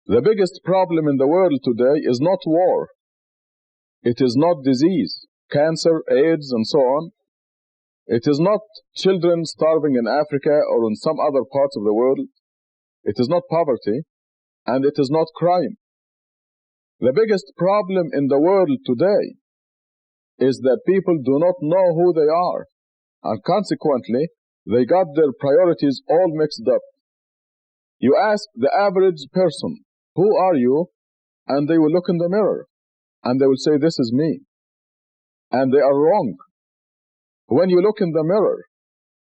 The biggest problem in the world today is not war. It is not disease, cancer, AIDS, and so on. It is not children starving in Africa or in some other parts of the world. It is not poverty, and it is not crime. The biggest problem in the world today is that people do not know who they are, and consequently, they got their priorities all mixed up. You ask the average person, "Who are you?" and they will look in the mirror, and they will say, "This is me." And they are wrong. When you look in the mirror,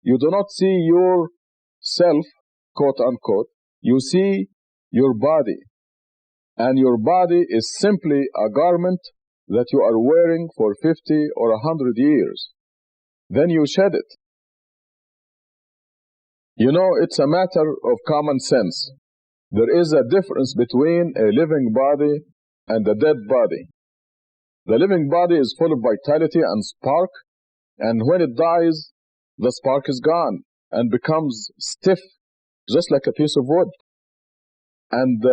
you do not see yourself, quote unquote, you see your body. And your body is simply a garment that you are wearing for 50 or 100 years. Then you shed it. You know, it's a matter of common sense. There is a difference between a living body and a dead body. The living body is full of vitality and spark, and when it dies, the spark is gone and becomes stiff, just like a piece of wood. And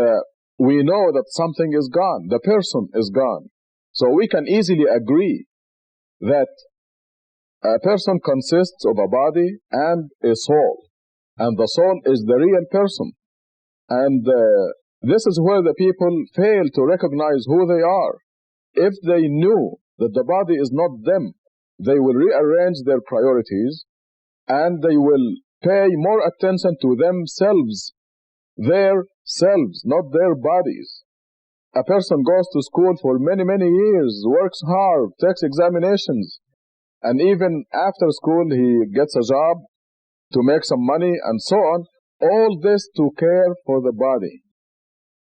we know that something is gone, the person is gone. So we can easily agree that a person consists of a body and a soul, and the soul is the real person. And this is where the people fail to recognize who they are. If they knew that the body is not them, they will rearrange their priorities and they will pay more attention to themselves, their selves, not their bodies. A person goes to school for many, many years, works hard, takes examinations, and even after school he gets a job to make some money and so on. All this to care for the body,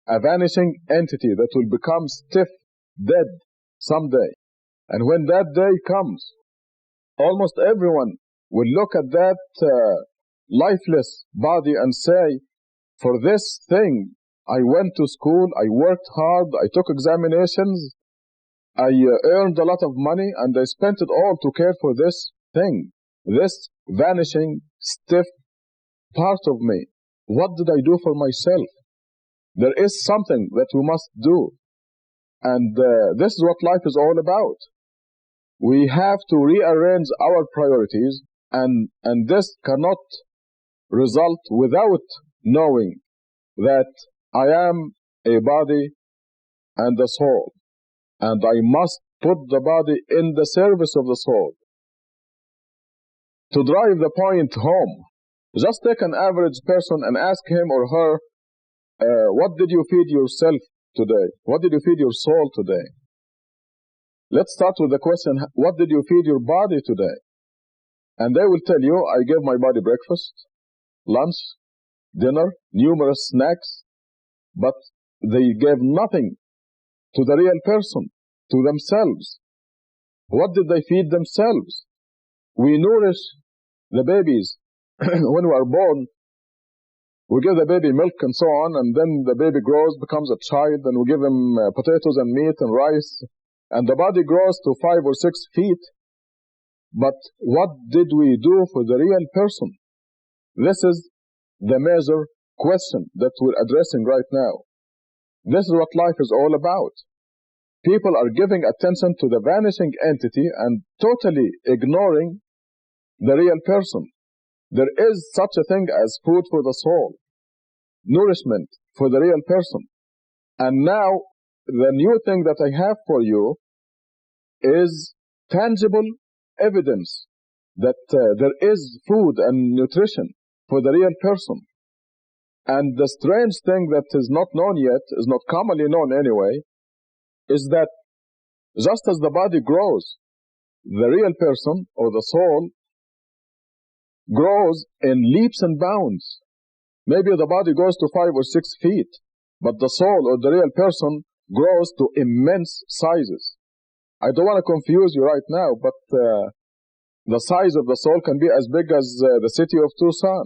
a vanishing entity that will become stiff, dead someday. And when that day comes, almost everyone will look at that lifeless body and say, "For this thing, I went to school, I worked hard, I took examinations, I earned a lot of money, and I spent it all to care for this thing, this vanishing, stiff part of me. What did I do for myself?" There is something that we must do. And this is what life is all about. We have to rearrange our priorities, and this cannot result without knowing that I am a body and a soul, and I must put the body in the service of the soul. To drive the point home, just take an average person and ask him or her, what did you feed yourself today? What did you feed your soul today? Let's start with the question, what did you feed your body today? And they will tell you, I gave my body breakfast, lunch, dinner, numerous snacks, but they gave nothing to the real person, to themselves. What did they feed themselves? We nourish the babies when we are born. We give the baby milk and so on, and then the baby grows, becomes a child, and we give him potatoes and meat and rice, and the body grows to 5 or 6 feet. But what did we do for the real person? This is the major question that we're addressing right now. This is what life is all about. People are giving attention to the vanishing entity and totally ignoring the real person. there is such a thing as food for the soul, nourishment for the real person. And now, the new thing that I have for you is tangible evidence that there is food and nutrition for the real person. And the strange thing that is not known yet, is not commonly known anyway, is that just as the body grows, the real person or the soul grows in leaps and bounds. Maybe the body goes to 5 or 6 feet, but the soul or the real person grows to immense sizes. I don't want to confuse you right now, but the size of the soul can be as big as the city of Tucson.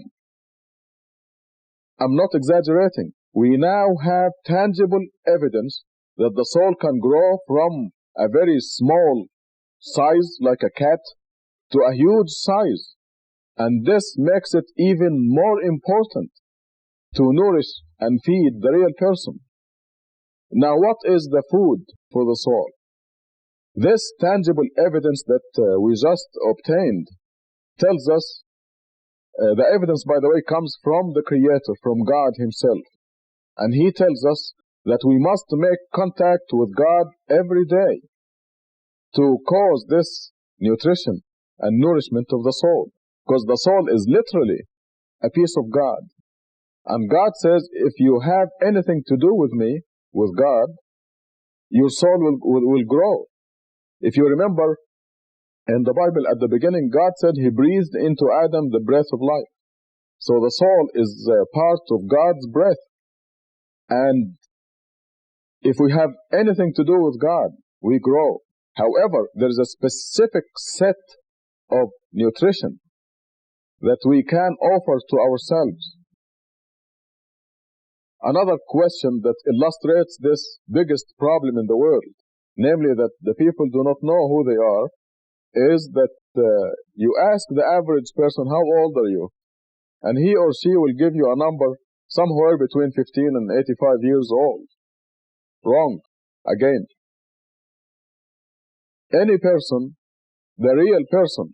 I'm not exaggerating. We now have tangible evidence that the soul can grow from a very small size, like a cat, to a huge size. And this makes it even more important to nourish and feed the real person. Now, what is the food for the soul? This tangible evidence that we just obtained tells us, the evidence, by the way, comes from the Creator, from God Himself. And He tells us that we must make contact with God every day to cause this nutrition and nourishment of the soul. Because the soul is literally a piece of God. And God says, if you have anything to do with me, with God, your soul will grow. If you remember, in the Bible at the beginning, God said He breathed into Adam the breath of life. So the soul is part of God's breath. And if we have anything to do with God, we grow. However, there is a specific set of nutrition that we can offer to ourselves. Another question that illustrates this biggest problem in the world, namely that the people do not know who they are, is that you ask the average person, how old are you? And he or she will give you a number somewhere between 15 and 85 years old. Wrong. Again. Any person, the real person,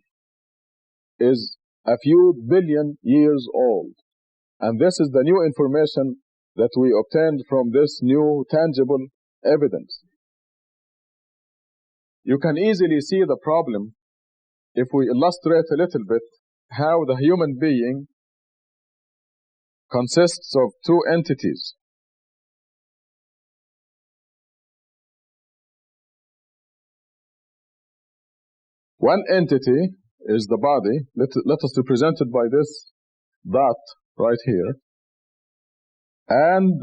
is a few billion years old. And this is the new information that we obtained from this new tangible evidence. You can easily see the problem if we illustrate a little bit how the human being consists of two entities. One entity is the body. Let us represent it by this dot right here. And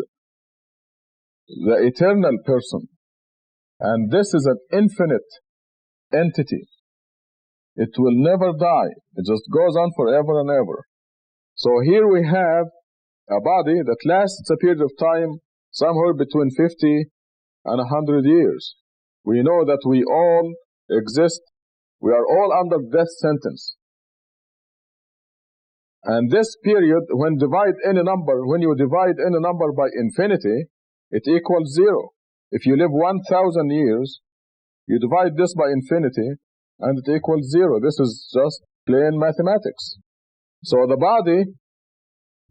the eternal person. And this is an infinite entity. It will never die. It just goes on forever and ever. So here we have a body that lasts a period of time somewhere between 50 and 100 years. We know that we all exist. We are all under death sentence. And this period, when you divide any number by infinity, it equals 0. If you live 1,000 years, you divide this by infinity, and it equals 0. This is just plain mathematics. So the body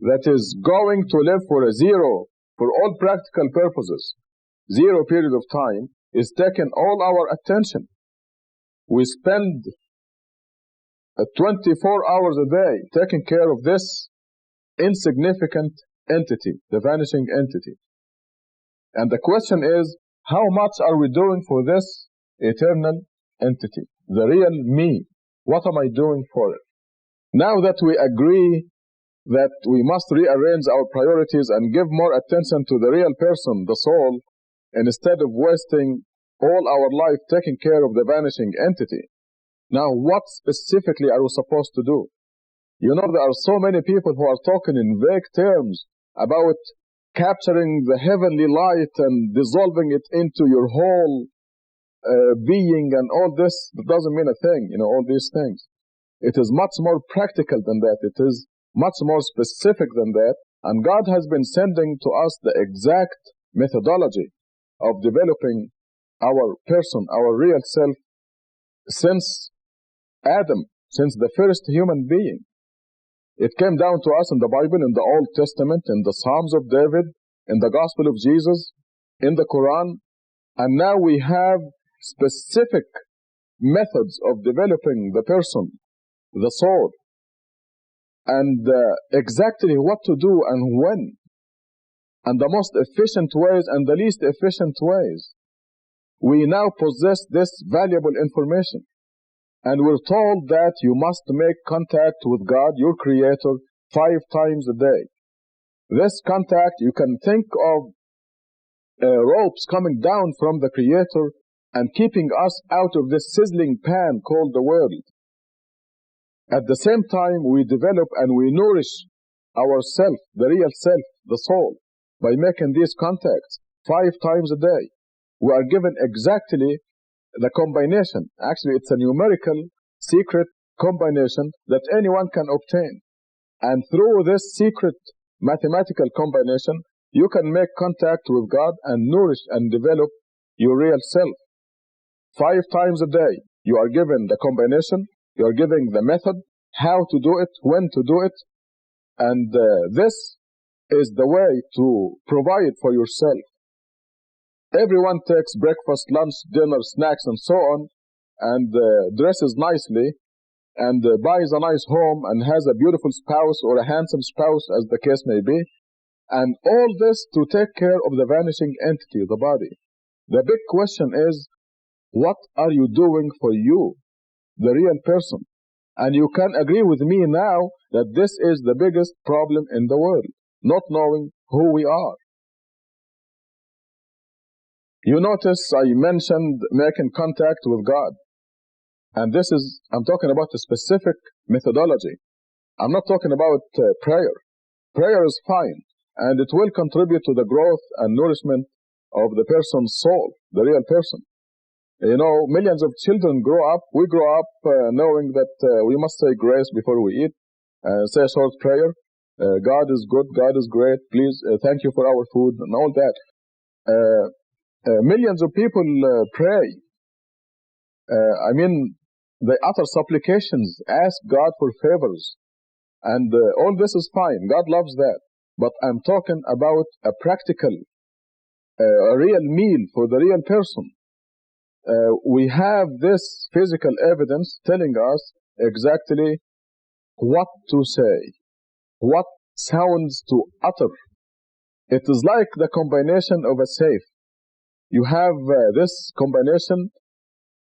that is going to live for a 0, for all practical purposes, 0 period of time, is taking all our attention. We spend 24 hours a day taking care of this insignificant entity, the vanishing entity. And the question is, how much are we doing for this eternal entity, the real me? What am I doing for it? Now that we agree that we must rearrange our priorities and give more attention to the real person, the soul, instead of wasting all our life taking care of the vanishing entity, now what specifically are we supposed to do? You know, there are so many people who are talking in vague terms about capturing the heavenly light and dissolving it into your whole being and all this. That doesn't mean a thing, you know, all these things. It is much more practical than that. It is much more specific than that. And God has been sending to us the exact methodology of developing our person, our real self, since Adam, since the first human being. It came down to us in the Bible, in the Old Testament, in the Psalms of David, in the Gospel of Jesus, in the Quran, and now we have specific methods of developing the person, the soul, and exactly what to do and when, and the most efficient ways and the least efficient ways. We now possess this valuable information, and we're told that you must make contact with God, your Creator, 5 times a day. This contact, you can think of ropes coming down from the Creator and keeping us out of this sizzling pan called the world. At the same time, we develop and we nourish ourself, the real self, the soul, by making these contacts 5 times a day. We are given exactly the combination. Actually, it's a numerical secret combination that anyone can obtain. And through this secret mathematical combination, you can make contact with God and nourish and develop your real self. 5 times a day, you are given the combination, you are given the method, how to do it, when to do it, and this is the way to provide for yourself. Everyone takes breakfast, lunch, dinner, snacks, and so on, and dresses nicely, and buys a nice home, and has a beautiful spouse or a handsome spouse, as the case may be, and all this to take care of the vanishing entity, the body. The big question is, what are you doing for you, the real person? And you can agree with me now that this is the biggest problem in the world, not knowing who we are. You notice I mentioned making contact with God. And this is, I'm talking about a specific methodology. I'm not talking about prayer. Prayer is fine, and it will contribute to the growth and nourishment of the person's soul, the real person. You know, millions of children grow up. We grow up knowing that we must say grace before we eat, say a short prayer. God is good, God is great, please, thank you for our food, and all that. Millions of people pray. They utter supplications, ask God for favors, and all this is fine. God loves that. But I'm talking about a practical, a real meal for the real person. We have this physical evidence telling us exactly what to say, what sounds to utter. It is like the combination of a safe. You have this combination,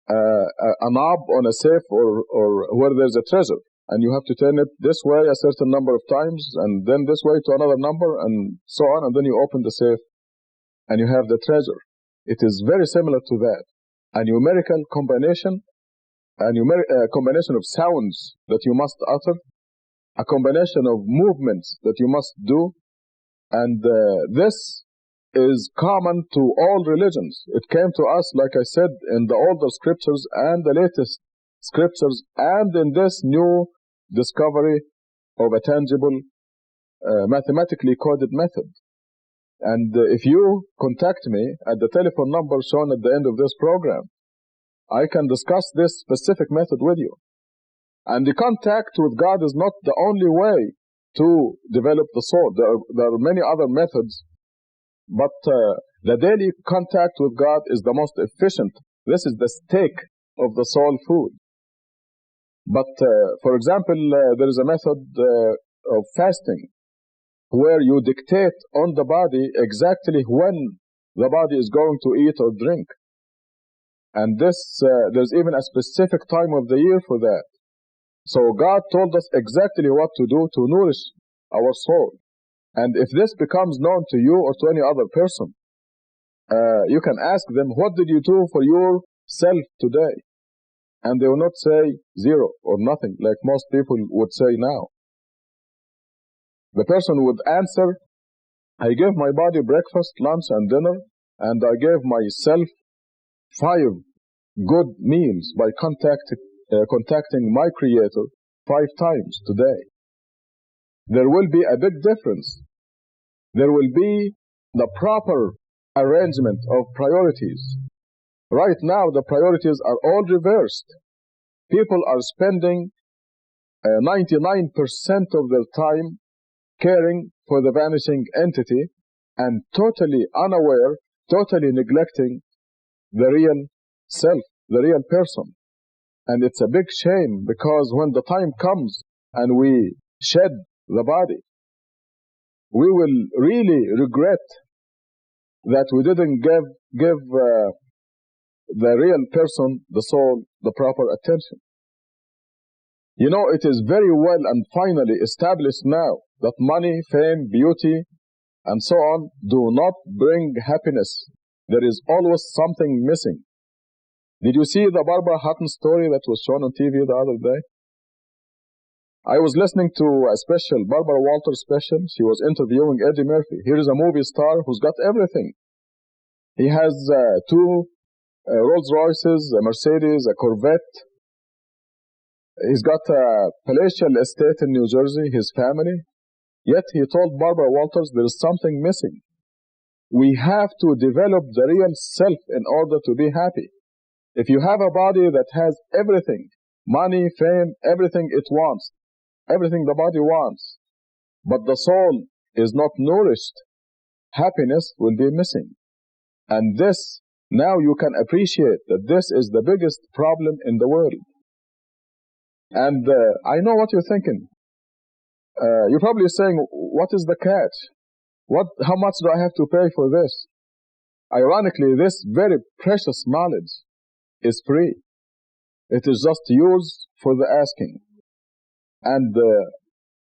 a knob on a safe or where there's a treasure, and you have to turn it this way a certain number of times, and then this way to another number, and so on, and then you open the safe, and you have the treasure. It is very similar to that. A numerical combination, a combination of sounds that you must utter, a combination of movements that you must do, and this is common to all religions. It came to us, like I said, in the older scriptures and the latest scriptures, and in this new discovery of a tangible, mathematically coded method. And if you contact me at the telephone number shown at the end of this program, I can discuss this specific method with you. And the contact with God is not the only way to develop the soul. There are many other methods, but the daily contact with God is the most efficient. This is the steak of the soul food. But, for example, there is a method of fasting, where you dictate on the body exactly when the body is going to eat or drink. And this, there's even a specific time of the year for that. So God told us exactly what to do to nourish our soul. And if this becomes known to you or to any other person, you can ask them, what did you do for yourself today? And they will not say zero or nothing, like most people would say now. The person would answer, I gave my body breakfast, lunch, and dinner, and I gave myself 5 good meals by contacting my Creator 5 times today. There will be a big difference. There will be the proper arrangement of priorities. Right now, the priorities are all reversed. People are spending 99% of their time caring for the vanishing entity and totally unaware, totally neglecting the real self, the real person. And it's a big shame, because when the time comes and we shed the body, we will really regret that we didn't give the real person, the soul, the proper attention. You know, it is very well and finally established now that money, fame, beauty, and so on do not bring happiness. There is always something missing. Did you see the Barbara Hutton story that was shown on TV the other day? I was listening to a special, Barbara Walters special. She was interviewing Eddie Murphy. Here is a movie star who's got everything. He has 2 Rolls Royces, a Mercedes, a Corvette. He's got a palatial estate in New Jersey, his family. Yet he told Barbara Walters there is something missing. We have to develop the real self in order to be happy. If you have a body that has everything, money, fame, everything it wants, everything the body wants, but the soul is not nourished, happiness will be missing. And this, now you can appreciate that this is the biggest problem in the world. And I know what you're thinking. You're probably saying, what is the catch? How much do I have to pay for this? Ironically, this very precious knowledge is free. It is just yours for the asking. And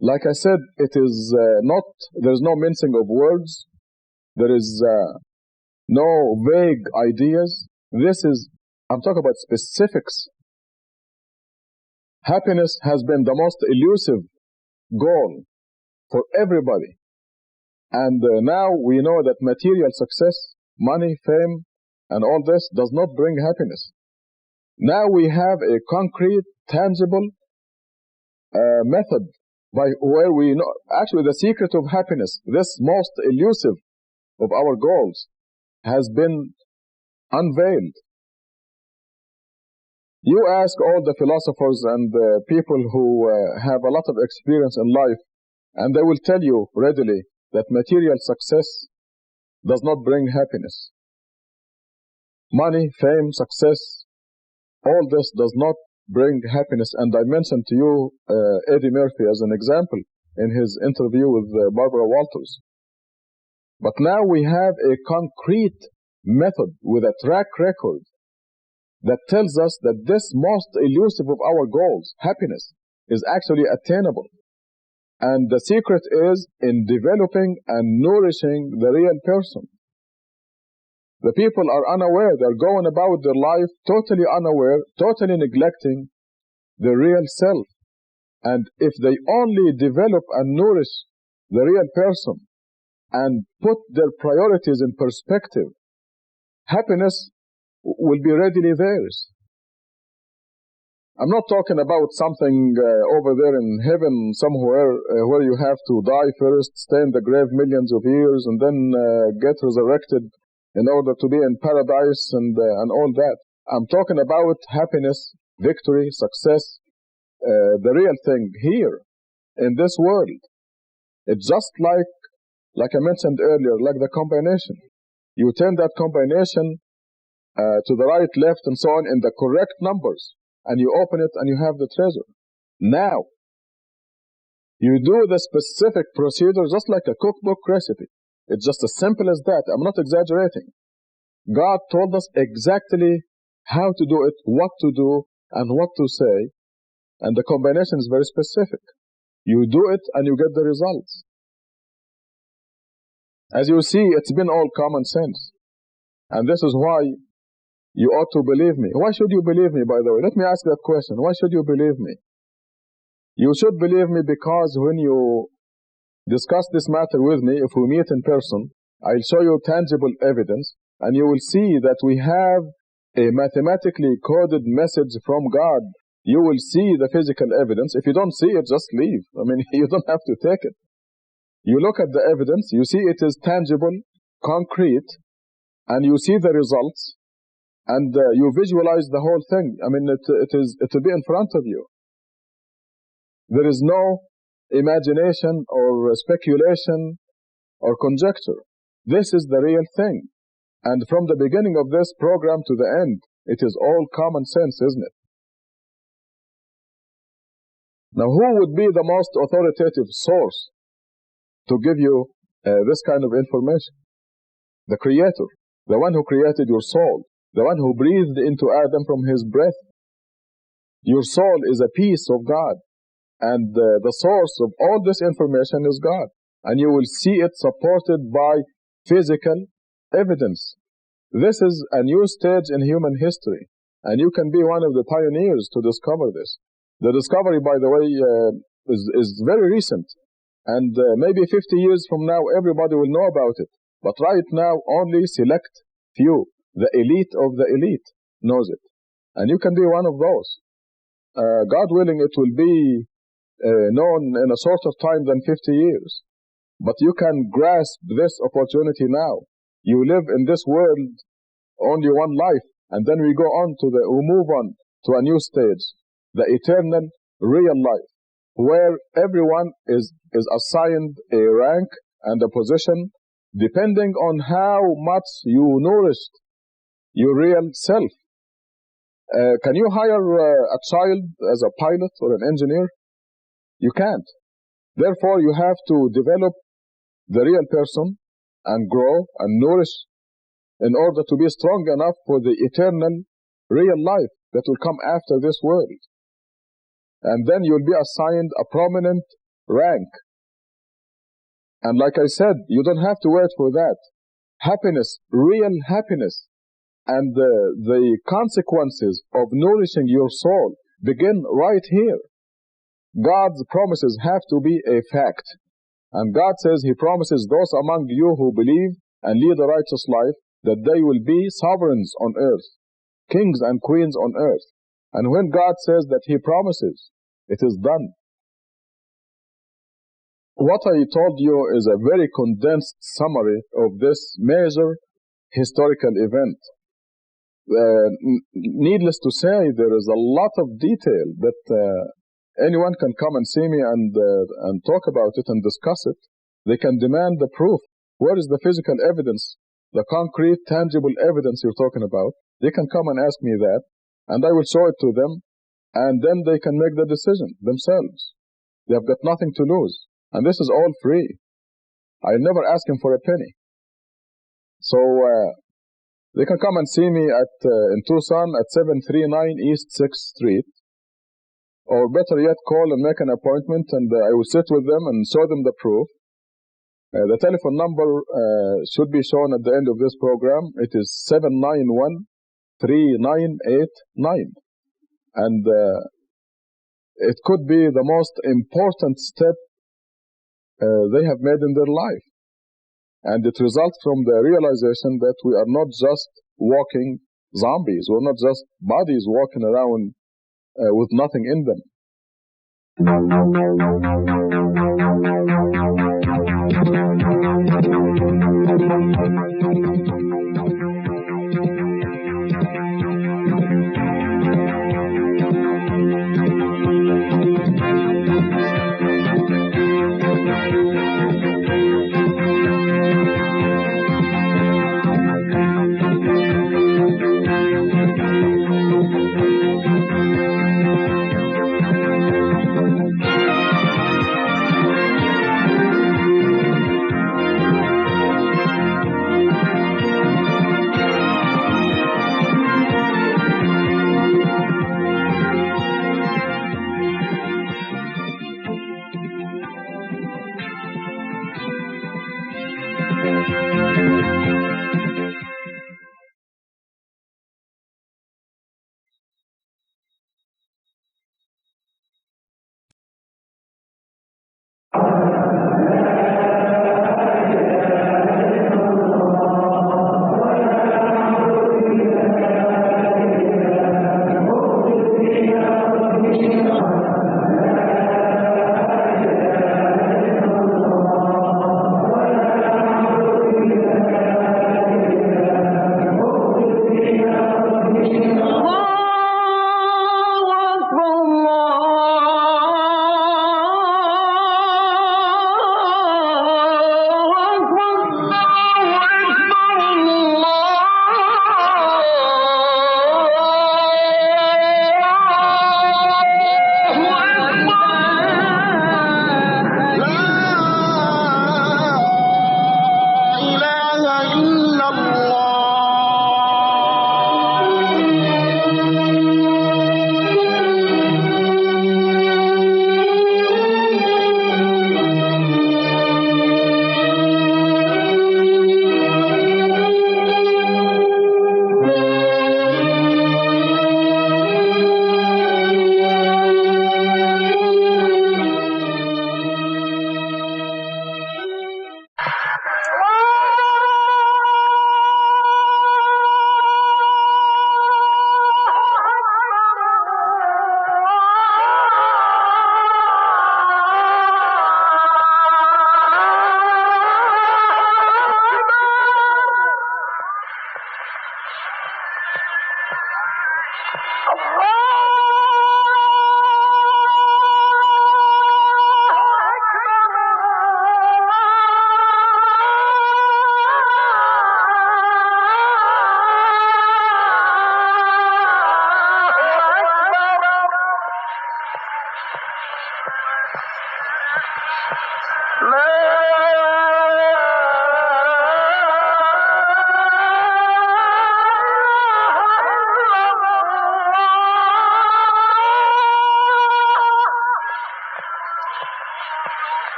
like I said, it is there's no mincing of words. There is no vague ideas. I'm talking about specifics. Happiness has been the most elusive goal for everybody. And now we know that material success, money, fame, and all this does not bring happiness. Now we have a concrete, tangible method by where we know, actually the secret of happiness, this most elusive of our goals, has been unveiled. You ask all the philosophers and the people who have a lot of experience in life, and they will tell you readily that material success does not bring happiness. Money, fame, success, all this does not bring happiness. And I mentioned to you Eddie Murphy as an example in his interview with Barbara Walters. But now we have a concrete method with a track record that tells us that this most elusive of our goals, happiness, is actually attainable. And the secret is in developing and nourishing the real person. The people are unaware. They're going about their life totally unaware, totally neglecting the real self. And if they only develop and nourish the real person and put their priorities in perspective, happiness will be readily theirs. I'm not talking about something over there in heaven somewhere where you have to die first, stay in the grave millions of years, and then get resurrected in order to be in paradise and all that. I'm talking about happiness, victory, success, the real thing here in this world. It's just like I mentioned earlier, like the combination. You turn that combination to the right, left, and so on in the correct numbers, and you open it and you have the treasure. Now, you do the specific procedure just like a cookbook recipe. It's just as simple as that. I'm not exaggerating. God told us exactly how to do it, what to do, and what to say, and the combination is very specific. You do it and you get the results. As you see, it's been all common sense. And this is why you ought to believe me. Why should you believe me, by the way? Let me ask that question. Why should you believe me? You should believe me because when you discuss this matter with me, if we meet in person, I'll show you tangible evidence, and you will see that we have a mathematically coded message from God. You will see the physical evidence. If you don't see it, just leave. I mean, you don't have to take it. You look at the evidence, you see it is tangible, concrete, and you see the results, and you visualize the whole thing. I mean, it will be in front of you. There is no imagination or speculation or conjecture. This is the real thing. And from the beginning of this program to the end, it is all common sense, isn't it? Now, who would be the most authoritative source to give you this kind of information? The Creator, the one who created your soul, the one who breathed into Adam from his breath. Your soul is a piece of God, and the source of all this information is God. And you will see it supported by physical evidence. This is a new stage in human history, and you can be one of the pioneers to discover this. The discovery, by the way, is very recent, and maybe 50 years from now everybody will know about it. But right now only select few, the elite of the elite, knows it. And you can be one of those. God willing, it will be known in a shorter time than 50 years. But you can grasp this opportunity now. You live in this world only one life, and then we move on to a new stage, the eternal real life, where everyone is assigned a rank and a position depending on how much you nourished your real self. Can you hire a child as a pilot or an engineer? You can't. Therefore, you have to develop the real person and grow and nourish in order to be strong enough for the eternal real life that will come after this world. And then you'll be assigned a prominent rank. And like I said, you don't have to wait for that. Happiness, real happiness, and the consequences of nourishing your soul begin right here. God's promises have to be a fact. And God says He promises those among you who believe and lead a righteous life that they will be sovereigns on earth, kings and queens on earth. And when God says that He promises, it is done. What I told you is a very condensed summary of this major historical event. Needless to say, there is a lot of detail that anyone can come and see me and talk about it and discuss it. They can demand the proof. Where is the physical evidence, the concrete, tangible evidence you're talking about? They can come and ask me that, and I will show it to them, and then they can make the decision themselves. They have got nothing to lose, and this is all free. I never ask them for a penny. So they can come and see me in Tucson at 739 East 6th Street, or better yet, call and make an appointment, and I will sit with them and show them the proof. The telephone number should be shown at the end of this program. It is 791-3989. And it could be the most important step they have made in their life. And it results from the realization that we are not just walking zombies. We're not just bodies walking around with nothing in them.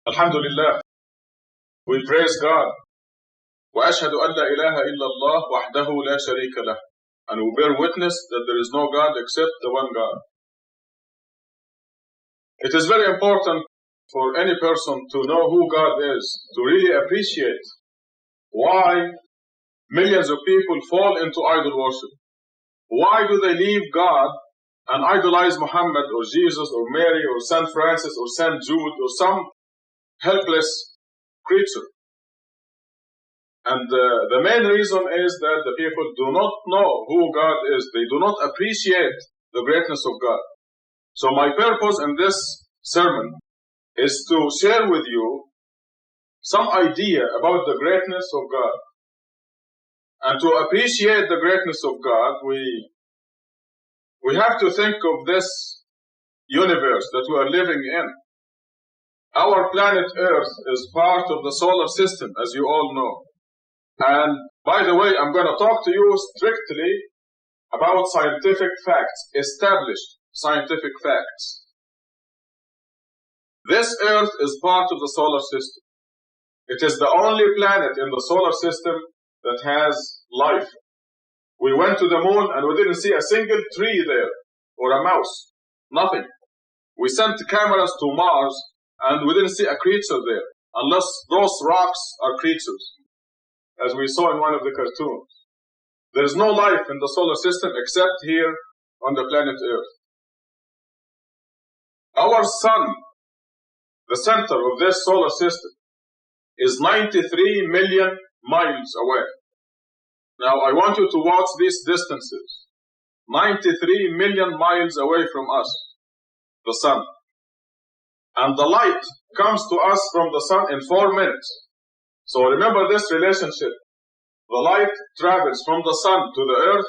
Alhamdulillah, we praise God. وأشهد أن لا إله إلا الله وحده لا شريك له. And we bear witness that there is no God except the one God. It is very important for any person to know who God is, to really appreciate why millions of people fall into idol worship. Why do they leave God and idolize Muhammad or Jesus or Mary or St. Francis or St. Jude or some helpless creature? And the main reason is that the people do not know who God is. They do not appreciate the greatness of God. So my purpose in this sermon is to share with you some idea about the greatness of God. And to appreciate the greatness of God, we have to think of this universe that we are living in. Our planet Earth is part of the solar system, as you all know. And by the way, I'm going to talk to you strictly about scientific facts, established scientific facts. This Earth is part of the solar system. It is the only planet in the solar system that has life. We went to the moon and we didn't see a single tree there or a mouse. Nothing. We sent cameras to Mars and we didn't see a creature there, unless those rocks are creatures, as we saw in one of the cartoons. There is no life in the solar system except here on the planet Earth. Our sun, the center of this solar system, is 93 million miles away. Now I want you to watch these distances. 93 million miles away from us, the sun. And the light comes to us from the sun in 4 minutes. So remember this relationship. The light travels from the sun to the earth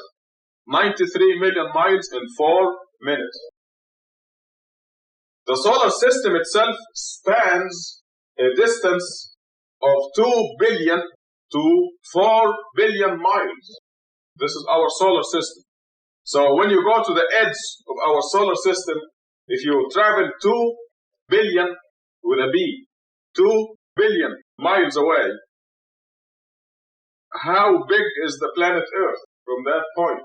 93 million miles in 4 minutes. The solar system itself spans a distance of 2 billion to 4 billion miles. This is our solar system. So when you go to the edge of our solar system, if you travel 2 billion with a B, 2 billion miles away, how big is the planet Earth from that point?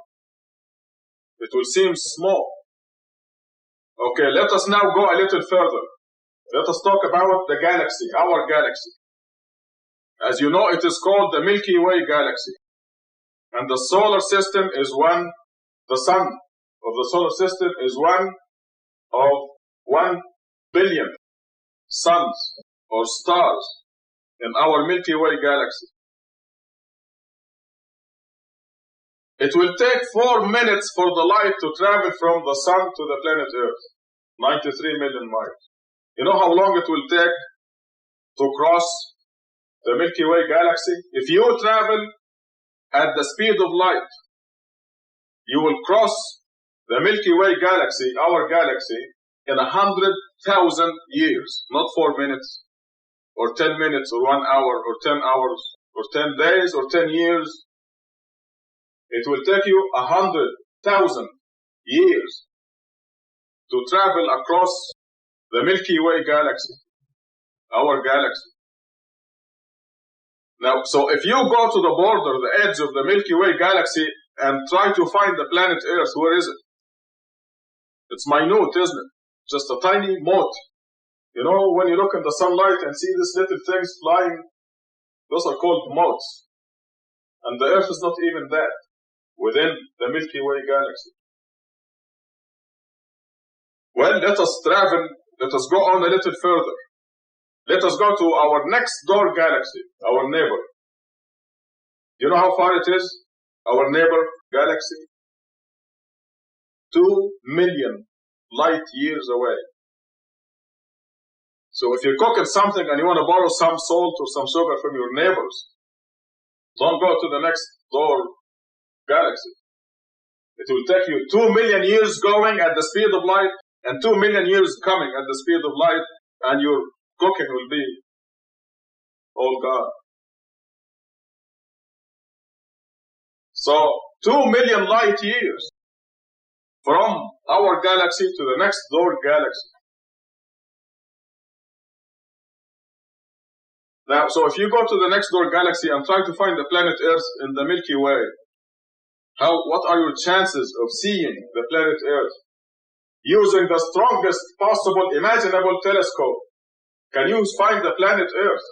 It will seem small. Okay, let us now go a little further. Let us talk about the galaxy, our galaxy. As you know, it is called the Milky Way galaxy. And the solar system is one, the sun of the solar system is one of 1 billion suns or stars in our Milky Way galaxy. It will take 4 minutes for the light to travel from the sun to the planet Earth, 93 million miles. You know how long it will take to cross the Milky Way galaxy? If you travel at the speed of light, you will cross the Milky Way galaxy, our galaxy, in 100,000 years, not 4 minutes, or 10 minutes, or 1 hour, or 10 hours, or 10 days, or 10 years. It will take you 100,000 years to travel across the Milky Way galaxy, our galaxy. Now, so if you go to the border, the edge of the Milky Way galaxy, and try to find the planet Earth, where is it? It's minute, isn't it? Just a tiny mote. You know, when you look in the sunlight and see these little things flying, those are called motes. And the Earth is not even that, within the Milky Way galaxy. Well, let us travel, let us go on a little further. Let us go to our next door galaxy, our neighbor. You know how far it is? Our neighbor galaxy? 2 million light years away. So if you're cooking something and you want to borrow some salt or some sugar from your neighbors, don't go to the next door galaxy. It will take you 2 million years going at the speed of light and 2 million years coming at the speed of light, and your cooking will be all gone. So 2 million light years from our galaxy to the next door galaxy. Now, so if you go to the next door galaxy and try to find the planet Earth in the Milky Way, what are your chances of seeing the planet Earth? Using the strongest possible imaginable telescope, can you find the planet Earth?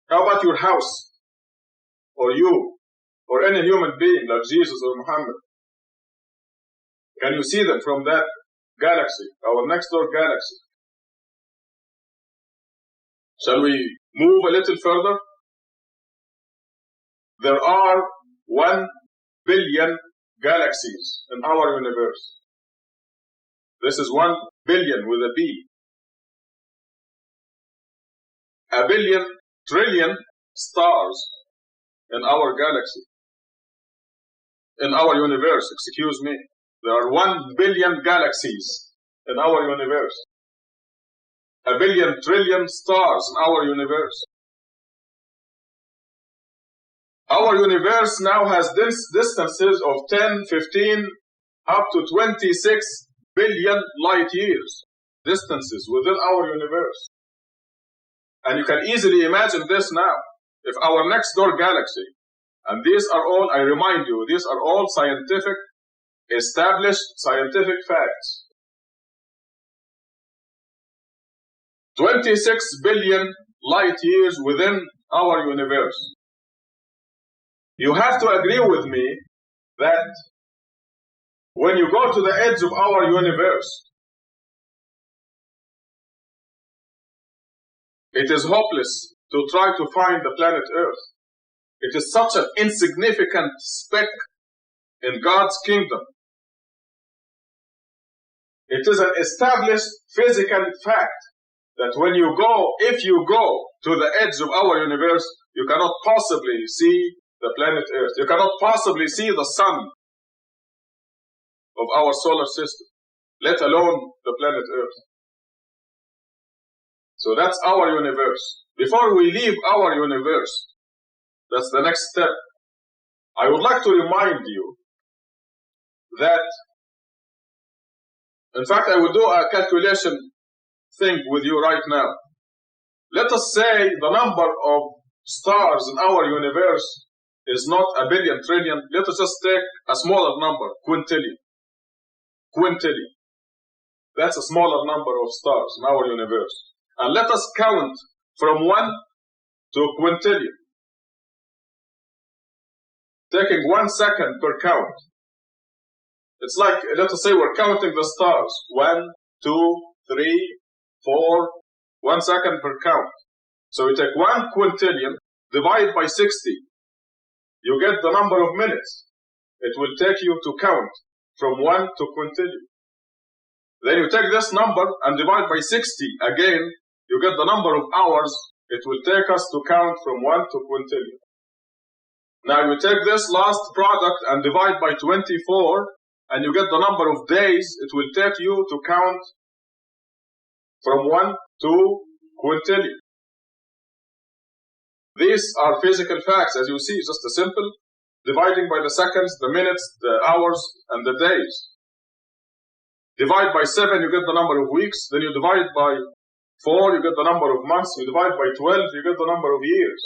How about your house? Or you? Or any human being like Jesus or Muhammad? Can you see them from that galaxy, our next door galaxy? Shall we move a little further? There are 1 billion galaxies in our universe. This is 1 billion with a B. A billion trillion stars in our galaxy. In our universe, excuse me. There are 1 billion galaxies in our universe. A billion trillion stars in our universe. Our universe now has distances of 10, 15, up to 26 billion light years. Distances within our universe. And you can easily imagine this now. If our next door galaxy, and these are all, I remind you, these are all scientific, established scientific facts. 26 billion light years within our universe. You have to agree with me that when you go to the edge of our universe, it is hopeless to try to find the planet Earth. It is such an insignificant speck in God's kingdom. It is an established physical fact that when you go, if you go to the edge of our universe, you cannot possibly see the planet Earth. You cannot possibly see the sun of our solar system, let alone the planet Earth. So that's our universe. Before we leave our universe, that's the next step. I would like to remind you that, in fact, I will do a calculation thing with you right now. Let us say the number of stars in our universe is not a billion, trillion. Let us just take a smaller number, quintillion. Quintillion. That's a smaller number of stars in our universe. And let us count from 1 to quintillion. Taking 1 second per count. It's like, let us say we're counting the stars. 1, 2, 3, 4, 1 second per count. So we take 1 quintillion, divide by 60. You get the number of minutes it will take you to count from 1 to quintillion. Then you take this number and divide by 60 again, you get the number of hours it will take us to count from 1 to quintillion. Now you take this last product and divide by 24, and you get the number of days it will take you to count from 1 to quintillion. These are physical facts, as you see, just a simple dividing by the seconds, the minutes, the hours, and the days. Divide by 7, you get the number of weeks. Then you divide by 4, you get the number of months. You divide by 12, you get the number of years.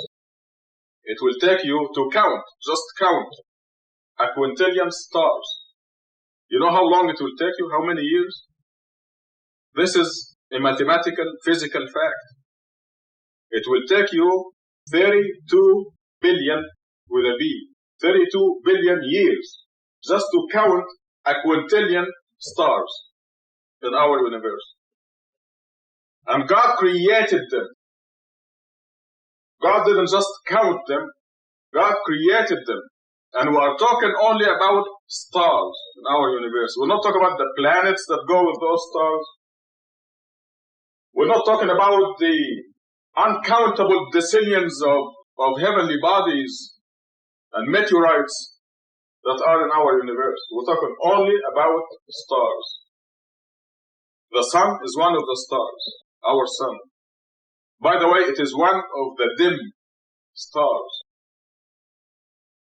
It will take you to count, just count, a quintillion stars. You know how long it will take you? How many years? This is a mathematical, physical fact. It will take you 32 billion with a B, 32 billion years just to count a quintillion stars in our universe. And God created them. God didn't just count them, God created them. And we are talking only about stars in our universe. We're not talking about the planets that go with those stars. We're not talking about the uncountable decillions of heavenly bodies and meteorites that are in our universe. We're talking only about stars. The sun is one of the stars, our sun. By the way, it is one of the dim stars.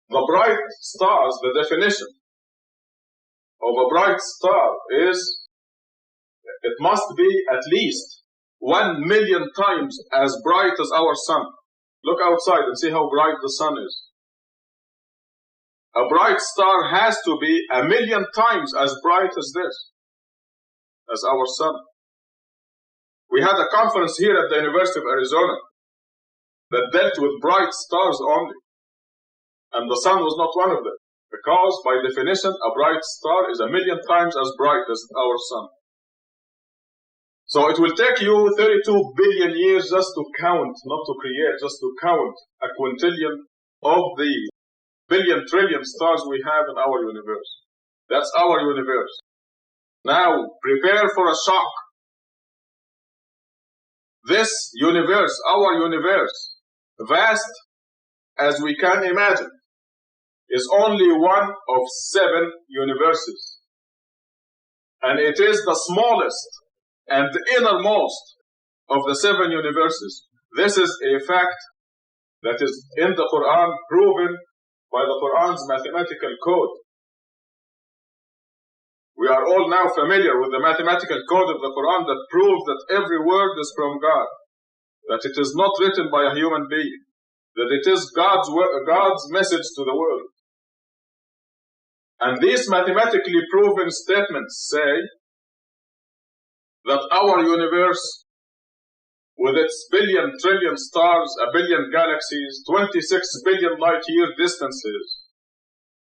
The bright stars, the definition of a bright star is it must be at least 1 million times as bright as our sun. Look outside and see how bright the sun is. A bright star has to be 1 million times as bright as this, as our sun. We had a conference here at the University of Arizona that dealt with bright stars only. And the sun was not one of them, because by definition, a bright star is 1 million times as bright as our sun. So it will take you 32 billion years just to count, not to create, just to count a quintillion of the billion trillion stars we have in our universe. That's our universe. Now, prepare for a shock. This universe, our universe, vast as we can imagine, is only one of 7 universes. And it is the smallest and the innermost of the 7 universes. This is a fact that is in the Quran, proven by the Quran's mathematical code. We are all now familiar with the mathematical code of the Quran that proves that every word is from God, that it is not written by a human being, that it is God's message to the world. And these mathematically proven statements say that our universe, with its billion trillion stars, 1 billion galaxies, 26 billion light-year distances,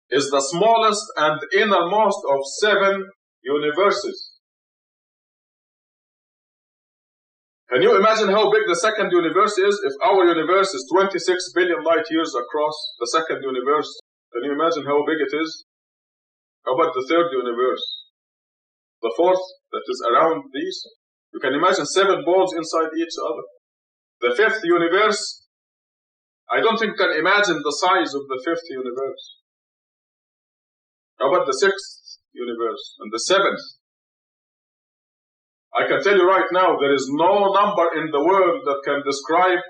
is the smallest and innermost of 7 universes. Can you imagine how big the second universe is? If our universe is 26 billion light-years across the second universe, can you imagine how big it is? How about the third universe? The fourth that is around these? You can imagine 7 balls inside each other. The fifth universe, I don't think you can imagine the size of the fifth universe. How about the sixth universe and the 7th? I can tell you right now, there is no number in the world that can describe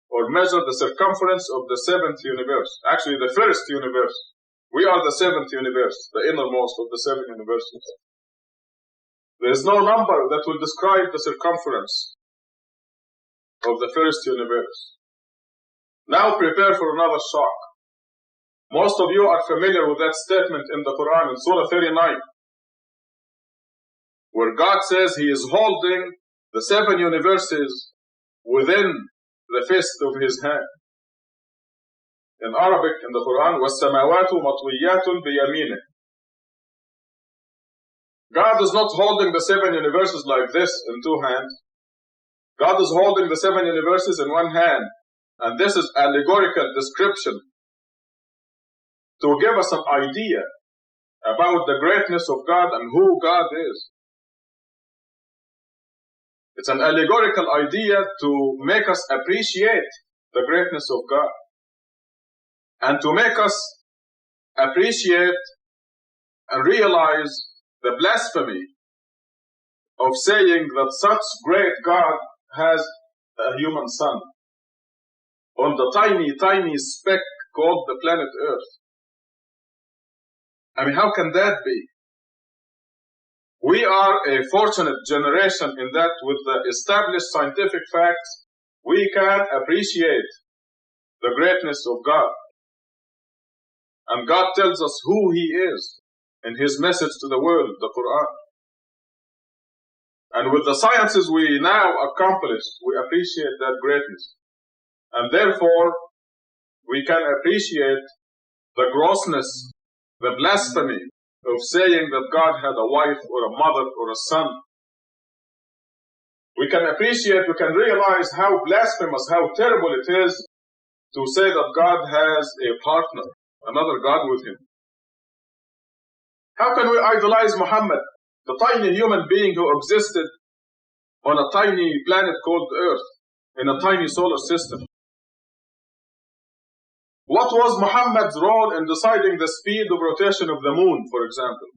or measure the circumference of the 7th universe. Actually, the first universe. We are the 7th universe, the innermost of the 7 universes. There is no number that will describe the circumference of the first universe. Now prepare for another shock. Most of you are familiar with that statement in the Quran in Surah 39, where God says He is holding the 7 universes within the fist of His hand. In Arabic, in the Quran, وَالسَّمَاوَاتُ مَطْوِيَّاتٌ بِيَمِينِهِ. God is not holding the 7 universes like this in 2 hands. God is holding the 7 universes in 1 hand. And this is allegorical description to give us an idea about the greatness of God and who God is. It's an allegorical idea to make us appreciate the greatness of God, and to make us appreciate and realize the blasphemy of saying that such great God has a human son on the tiny, tiny speck called the planet Earth. I mean, how can that be? We are a fortunate generation in that with the established scientific facts, we can appreciate the greatness of God. And God tells us who He is in His message to the world, the Quran. And with the sciences we now accomplish, we appreciate that greatness. And therefore, we can appreciate the grossness, the blasphemy of saying that God had a wife or a mother or a son. We can appreciate, we can realize how blasphemous, how terrible it is to say that God has a partner, another God with Him. How can we idolize Muhammad, the tiny human being who existed on a tiny planet called Earth, in a tiny solar system? What was Muhammad's role in deciding the speed of rotation of the moon, for example?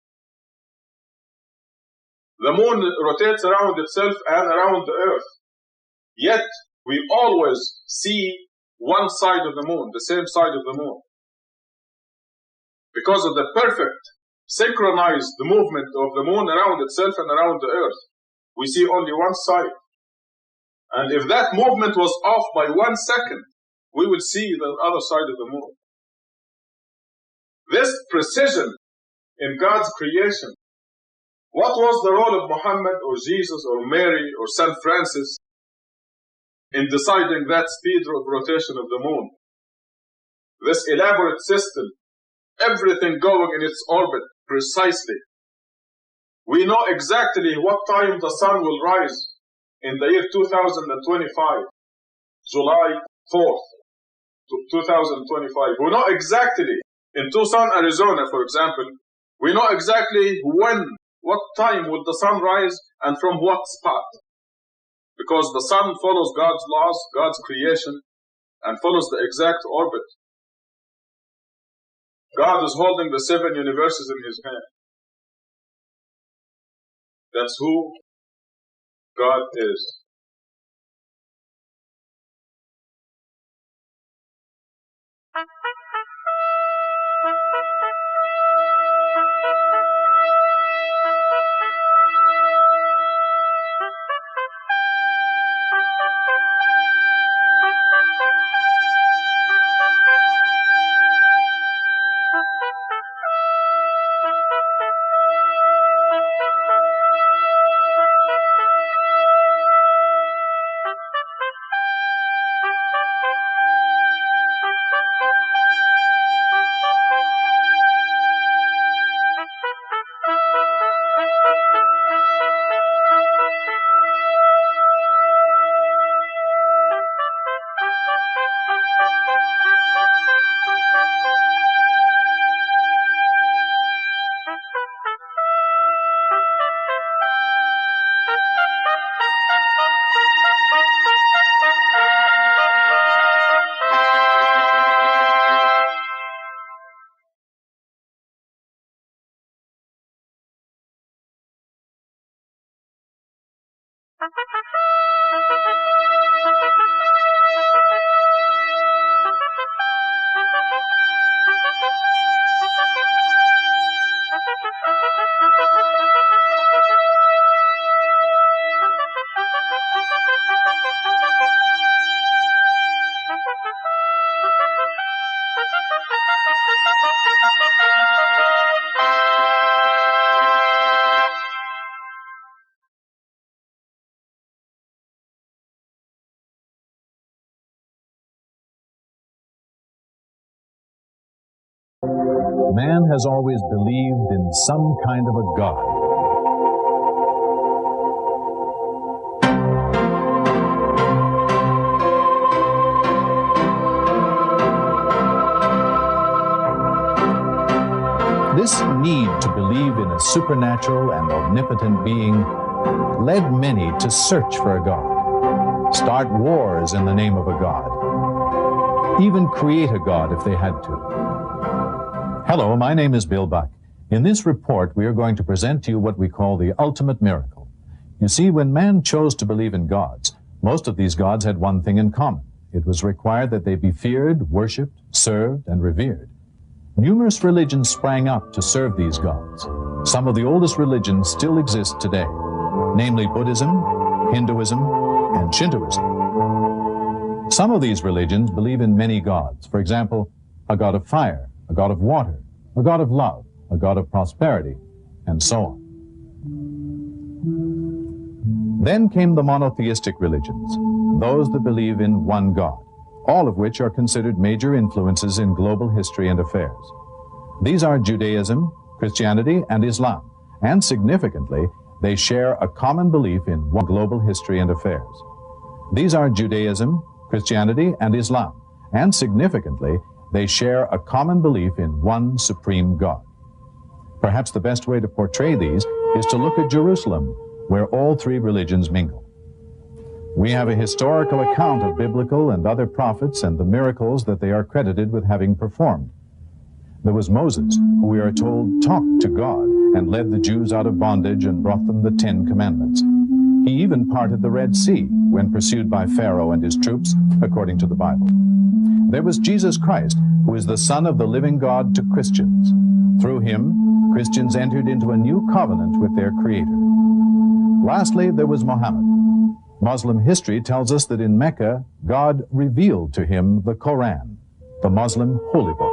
The moon rotates around itself and around the Earth. Yet, we always see one side of the moon, the same side of the moon. Because of the perfect, synchronized movement of the moon around itself and around the Earth, we see only one side. And if that movement was off by 1 second, we would see the other side of the moon. This precision in God's creation. What was the role of Muhammad or Jesus or Mary or St. Francis in deciding that speed of rotation of the moon? This elaborate system, everything going in its orbit precisely. We know exactly what time the sun will rise in the year 2025, July 4th, 2025. We know exactly, in Tucson, Arizona, for example, we know exactly what time will the sun rise and from what spot. Because the sun follows God's laws, God's creation, and follows the exact orbit. God is holding the 7 universes in His hand. That's who God is. Man has always believed in some kind of a God. This need to believe in a supernatural and omnipotent being led many to search for a God, start wars in the name of a God, even create a God if they had to. Hello, my name is Bill Buck. In this report, we are going to present to you what we call the ultimate miracle. You see, when man chose to believe in gods, most of these gods had one thing in common. It was required that they be feared, worshipped, served, and revered. Numerous religions sprang up to serve these gods. Some of the oldest religions still exist today, namely Buddhism, Hinduism, and Shintoism. Some of these religions believe in many gods. For example, a god of fire, a god of water, a god of love, a god of prosperity, and so on. Then came the monotheistic religions, those that believe in one God, all of which are considered major influences in global history and affairs. These are Judaism, Christianity, and Islam, and significantly, they share a common belief in one global history and affairs. These are Judaism, Christianity, and Islam, and significantly, they share a common belief in one supreme God. Perhaps the best way to portray these is to look at Jerusalem, where all three religions mingle. We have a historical account of biblical and other prophets and the miracles that they are credited with having performed. There was Moses, who we are told talked to God and led the Jews out of bondage and brought them the 10 Commandments. He even parted the Red Sea when pursued by Pharaoh and his troops, according to the Bible. There was Jesus Christ, who is the Son of the living God to Christians. Through him, Christians entered into a new covenant with their Creator. Lastly, there was Muhammad. Muslim history tells us that in Mecca, God revealed to him the Quran, the Muslim holy book,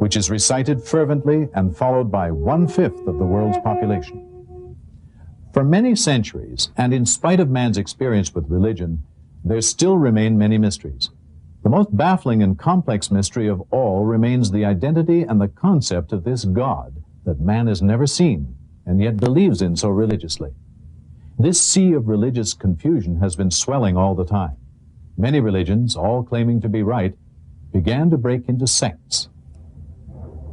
which is recited fervently and followed by 1/5 of the world's population. For many centuries, and in spite of man's experience with religion, there still remain many mysteries. The most baffling and complex mystery of all remains the identity and the concept of this God that man has never seen and yet believes in so religiously. This sea of religious confusion has been swelling all the time. Many religions, all claiming to be right, began to break into sects.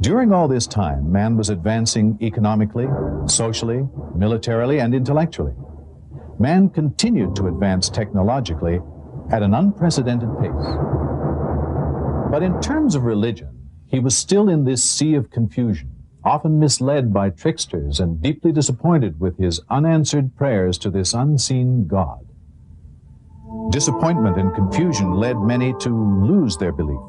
During all this time, man was advancing economically, socially, militarily, and intellectually. Man continued to advance technologically at an unprecedented pace. But in terms of religion, he was still in this sea of confusion, often misled by tricksters and deeply disappointed with his unanswered prayers to this unseen God. Disappointment and confusion led many to lose their belief.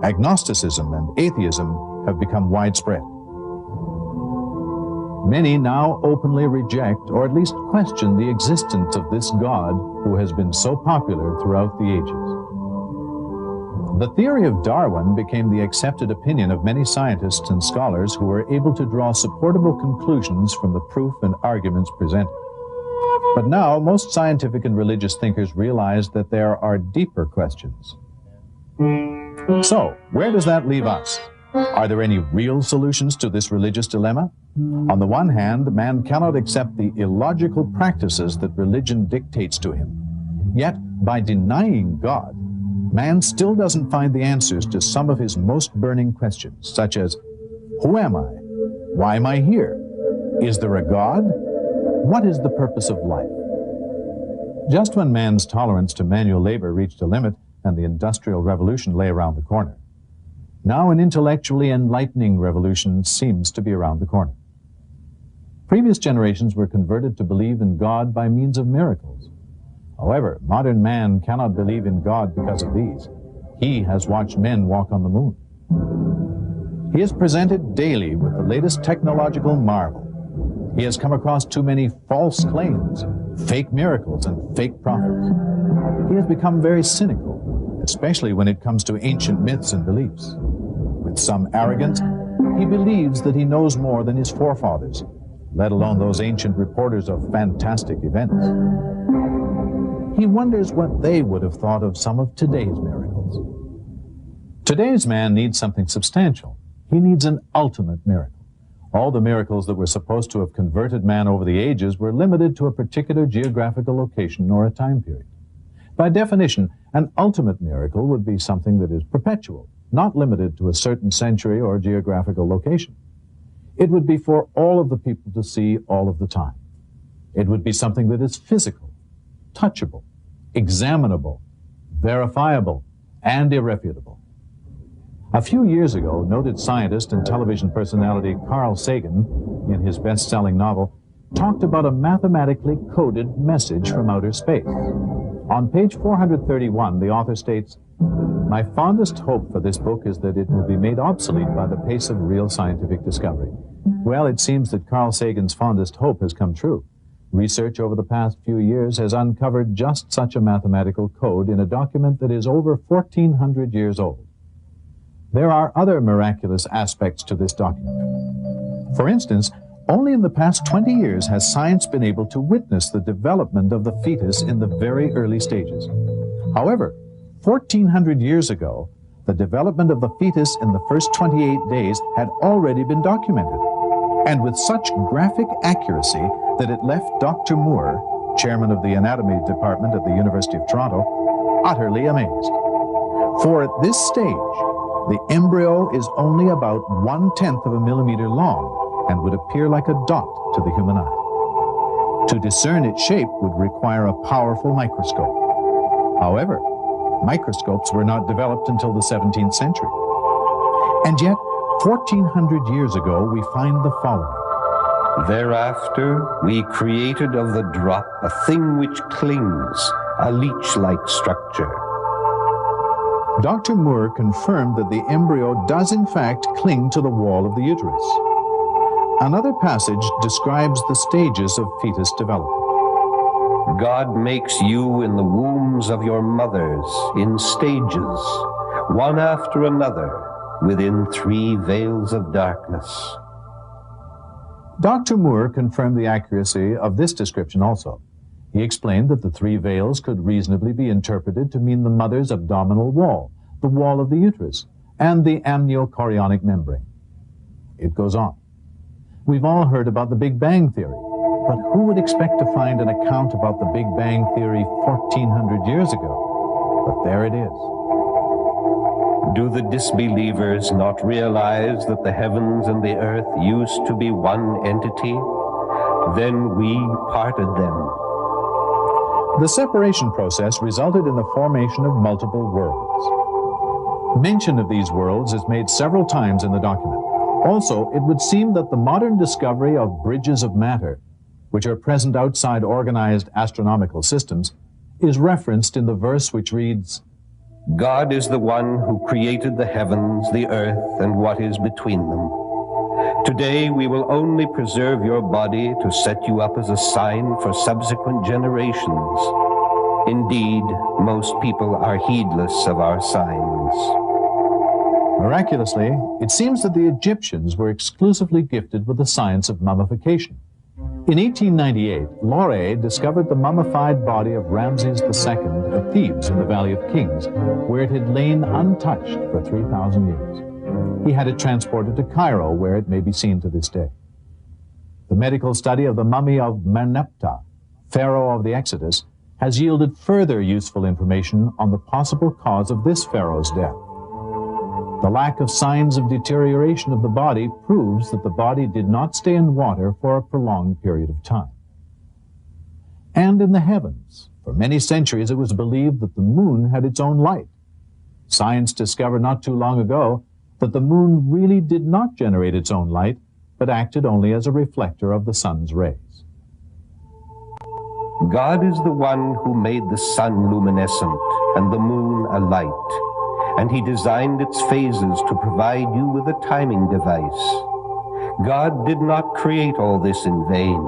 Agnosticism and atheism have become widespread. Many now openly reject or at least question the existence of this God who has been so popular throughout the ages. The theory of Darwin became the accepted opinion of many scientists and scholars who were able to draw supportable conclusions from the proof and arguments presented. But now, most scientific and religious thinkers realize that there are deeper questions. So, where does that leave us? Are there any real solutions to this religious dilemma? On the one hand, man cannot accept the illogical practices that religion dictates to him. Yet, by denying God, man still doesn't find the answers to some of his most burning questions, such as, who am I? Why am I here? Is there a God? What is the purpose of life? Just when man's tolerance to manual labor reached a limit and the Industrial Revolution lay around the corner, now an intellectually enlightening revolution seems to be around the corner. Previous generations were converted to believe in God by means of miracles. However, modern man cannot believe in God because of these. He has watched men walk on the moon. He is presented daily with the latest technological marvel. He has come across too many false claims, fake miracles, and fake prophets. He has become very cynical, especially when it comes to ancient myths and beliefs. With some arrogance, he believes that he knows more than his forefathers, let alone those ancient reporters of fantastic events. He wonders what they would have thought of some of today's miracles. Today's man needs something substantial. He needs an ultimate miracle. All the miracles that were supposed to have converted man over the ages were limited to a particular geographical location or a time period. By definition, an ultimate miracle would be something that is perpetual, not limited to a certain century or geographical location. It would be for all of the people to see all of the time. It would be something that is physical, touchable, examinable, verifiable, and irrefutable. A few years ago, noted scientist and television personality Carl Sagan, in his best-selling novel, talked about a mathematically coded message from outer space. On page 431, the author states, "My fondest hope for this book is that it will be made obsolete by the pace of real scientific discovery." Well, it seems that Carl Sagan's fondest hope has come true. Research over the past few years has uncovered just such a mathematical code in a document that is over 1,400 years old. There are other miraculous aspects to this document. For instance, only in the past 20 years has science been able to witness the development of the fetus in the very early stages. However, 1,400 years ago, the development of the fetus in the first 28 days had already been documented, and with such graphic accuracy that it left Dr. Moore, chairman of the anatomy department at the University of Toronto, utterly amazed. For at this stage, the embryo is only about 1/10 of a millimeter long and would appear like a dot to the human eye. To discern its shape would require a powerful microscope. However, microscopes were not developed until the 17th century. And yet, 1400 years ago, we find the following. Thereafter, we created of the drop a thing which clings, a leech-like structure. Dr. Moore confirmed that the embryo does in fact cling to the wall of the uterus. Another passage describes the stages of fetus development. God makes you in the wombs of your mothers in stages, one after another, within 3 veils of darkness. Dr. Moore confirmed the accuracy of this description also. He explained that the 3 veils could reasonably be interpreted to mean the mother's abdominal wall, the wall of the uterus, and the amniochorionic membrane. It goes on. We've all heard about the Big Bang Theory, but who would expect to find an account about the Big Bang Theory 1400 years ago? But there it is. Do the disbelievers not realize that the heavens and the earth used to be one entity? Then we parted them. The separation process resulted in the formation of multiple worlds. Mention of these worlds is made several times in the document. Also, it would seem that the modern discovery of bridges of matter, which are present outside organized astronomical systems, is referenced in the verse which reads, God is the one who created the heavens, the earth, and what is between them. Today we will only preserve your body to set you up as a sign for subsequent generations. Indeed, most people are heedless of our signs. Miraculously, it seems that the Egyptians were exclusively gifted with the science of mummification. In 1898, Loret discovered the mummified body of Ramses II at Thebes in the Valley of Kings, where it had lain untouched for 3,000 years. He had it transported to Cairo, where it may be seen to this day. The medical study of the mummy of Merneptah, pharaoh of the Exodus, has yielded further useful information on the possible cause of this pharaoh's death. The lack of signs of deterioration of the body proves that the body did not stay in water for a prolonged period of time. And in the heavens, for many centuries it was believed that the moon had its own light. Science discovered not too long ago that the moon really did not generate its own light, but acted only as a reflector of the sun's rays. God is the one who made the sun luminescent and the moon a light, and he designed its phases to provide you with a timing device. God did not create all this in vain.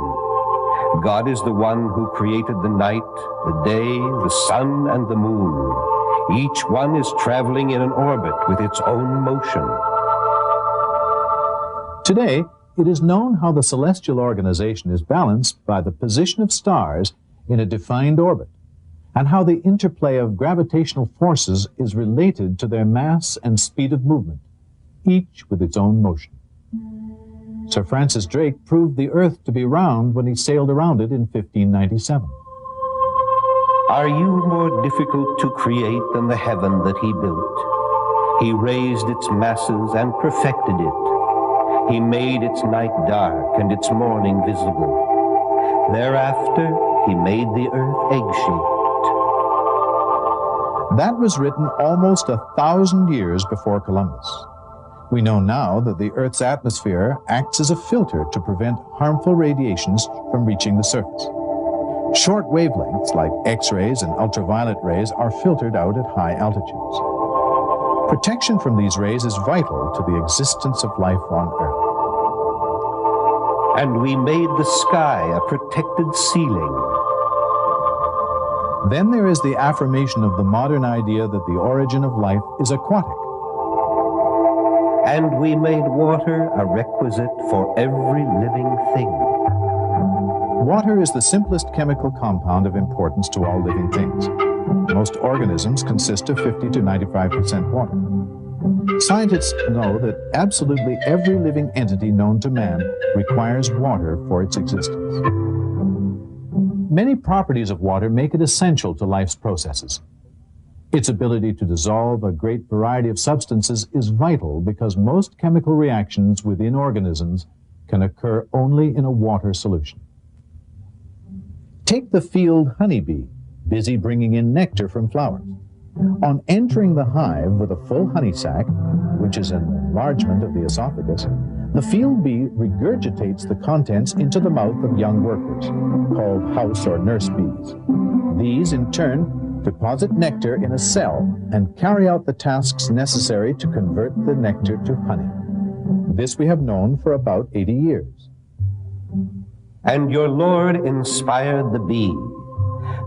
God is the one who created the night, the day, the sun, and the moon. Each one is traveling in an orbit with its own motion. Today, it is known how the celestial organization is balanced by the position of stars in a defined orbit, and how the interplay of gravitational forces is related to their mass and speed of movement, each with its own motion. Sir Francis Drake proved the Earth to be round when he sailed around it in 1597. Are you more difficult to create than the heaven that he built? He raised its masses and perfected it. He made its night dark and its morning visible. Thereafter, he made the earth egg-shaped. That was written almost 1,000 years before Columbus. We know now that the Earth's atmosphere acts as a filter to prevent harmful radiations from reaching the surface. Short wavelengths like X-rays and ultraviolet rays are filtered out at high altitudes. Protection from these rays is vital to the existence of life on Earth. And we made the sky a protected ceiling. Then there is the affirmation of the modern idea that the origin of life is aquatic. And we made water a requisite for every living thing. Water is the simplest chemical compound of importance to all living things. Most organisms consist of 50 to 95% water. Scientists know that absolutely every living entity known to man requires water for its existence. Many properties of water make it essential to life's processes. Its ability to dissolve a great variety of substances is vital because most chemical reactions within organisms can occur only in a water solution. Take the field honeybee, busy bringing in nectar from flowers. On entering the hive with a full honey sac, which is an enlargement of the esophagus, the field bee regurgitates the contents into the mouth of young workers, called house or nurse bees. These, in turn, deposit nectar in a cell and carry out the tasks necessary to convert the nectar to honey. This we have known for about 80 years. And your Lord inspired the bee.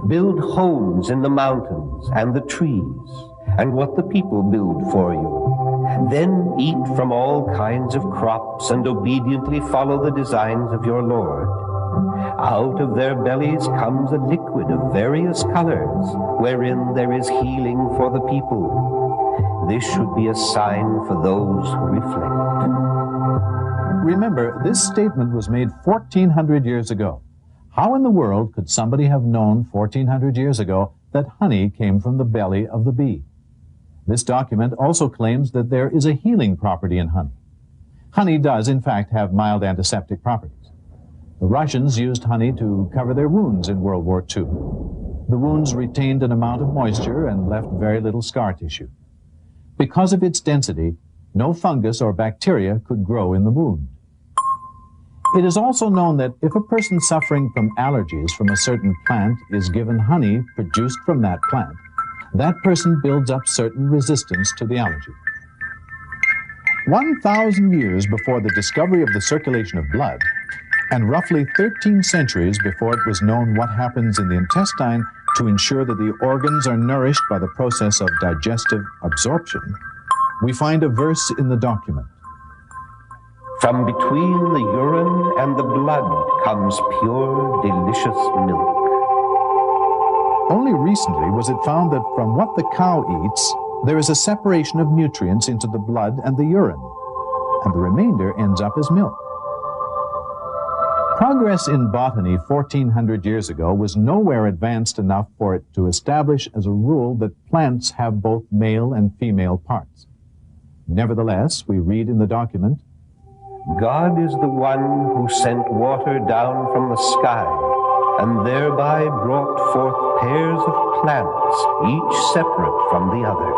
Build homes in the mountains and the trees, and what the people build for you. Then eat from all kinds of crops and obediently follow the designs of your Lord. Out of their bellies comes a liquid of various colors, wherein there is healing for the people. This should be a sign for those who reflect. Remember, this statement was made 1,400 years ago. How in the world could somebody have known 1,400 years ago that honey came from the belly of the bee? This document also claims that there is a healing property in honey. Honey does, in fact, have mild antiseptic properties. The Russians used honey to cover their wounds in World War II. The wounds retained an amount of moisture and left very little scar tissue. Because of its density, no fungus or bacteria could grow in the wound. It is also known that if a person suffering from allergies from a certain plant is given honey produced from that plant, that person builds up certain resistance to the allergy. 1,000 years before the discovery of the circulation of blood, and roughly 13 centuries before it was known what happens in the intestine to ensure that the organs are nourished by the process of digestive absorption, we find a verse in the document. From between the urine and the blood comes pure, delicious milk. Only recently was it found that from what the cow eats, there is a separation of nutrients into the blood and the urine, and the remainder ends up as milk. Progress in botany 1,400 years ago was nowhere advanced enough for it to establish as a rule that plants have both male and female parts. Nevertheless, we read in the document, God is the one who sent water down from the sky, and thereby brought forth pairs of plants, each separate from the other.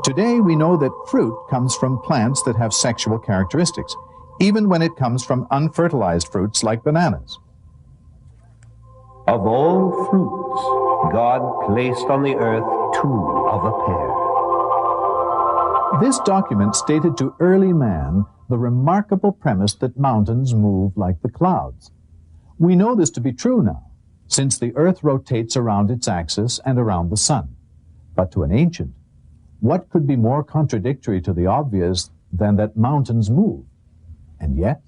Today we know that fruit comes from plants that have sexual characteristics, even when it comes from unfertilized fruits like bananas. Of all fruits, God placed on the earth 2 of a pair. This document stated to early man the remarkable premise that mountains move like the clouds. We know this to be true now, since the earth rotates around its axis and around the sun. But to an ancient, what could be more contradictory to the obvious than that mountains move? And yet,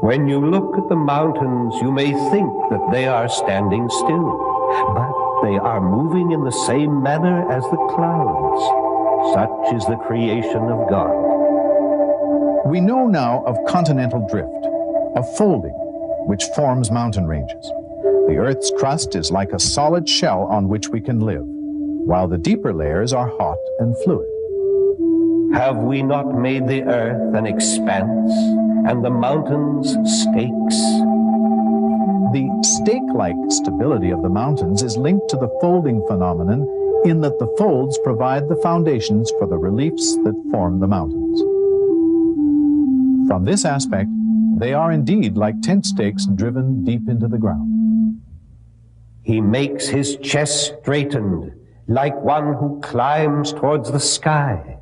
when you look at the mountains, you may think that they are standing still, but they are moving in the same manner as the clouds. Such is the creation of God. We know now of continental drift, of folding, which forms mountain ranges. The Earth's crust is like a solid shell on which we can live, while the deeper layers are hot and fluid. Have we not made the earth an expanse, and the mountains stakes? The stake-like stability of the mountains is linked to the folding phenomenon in that the folds provide the foundations for the reliefs that form the mountains. From this aspect, they are indeed like tent stakes driven deep into the ground. He makes his chest straightened, like one who climbs towards the sky.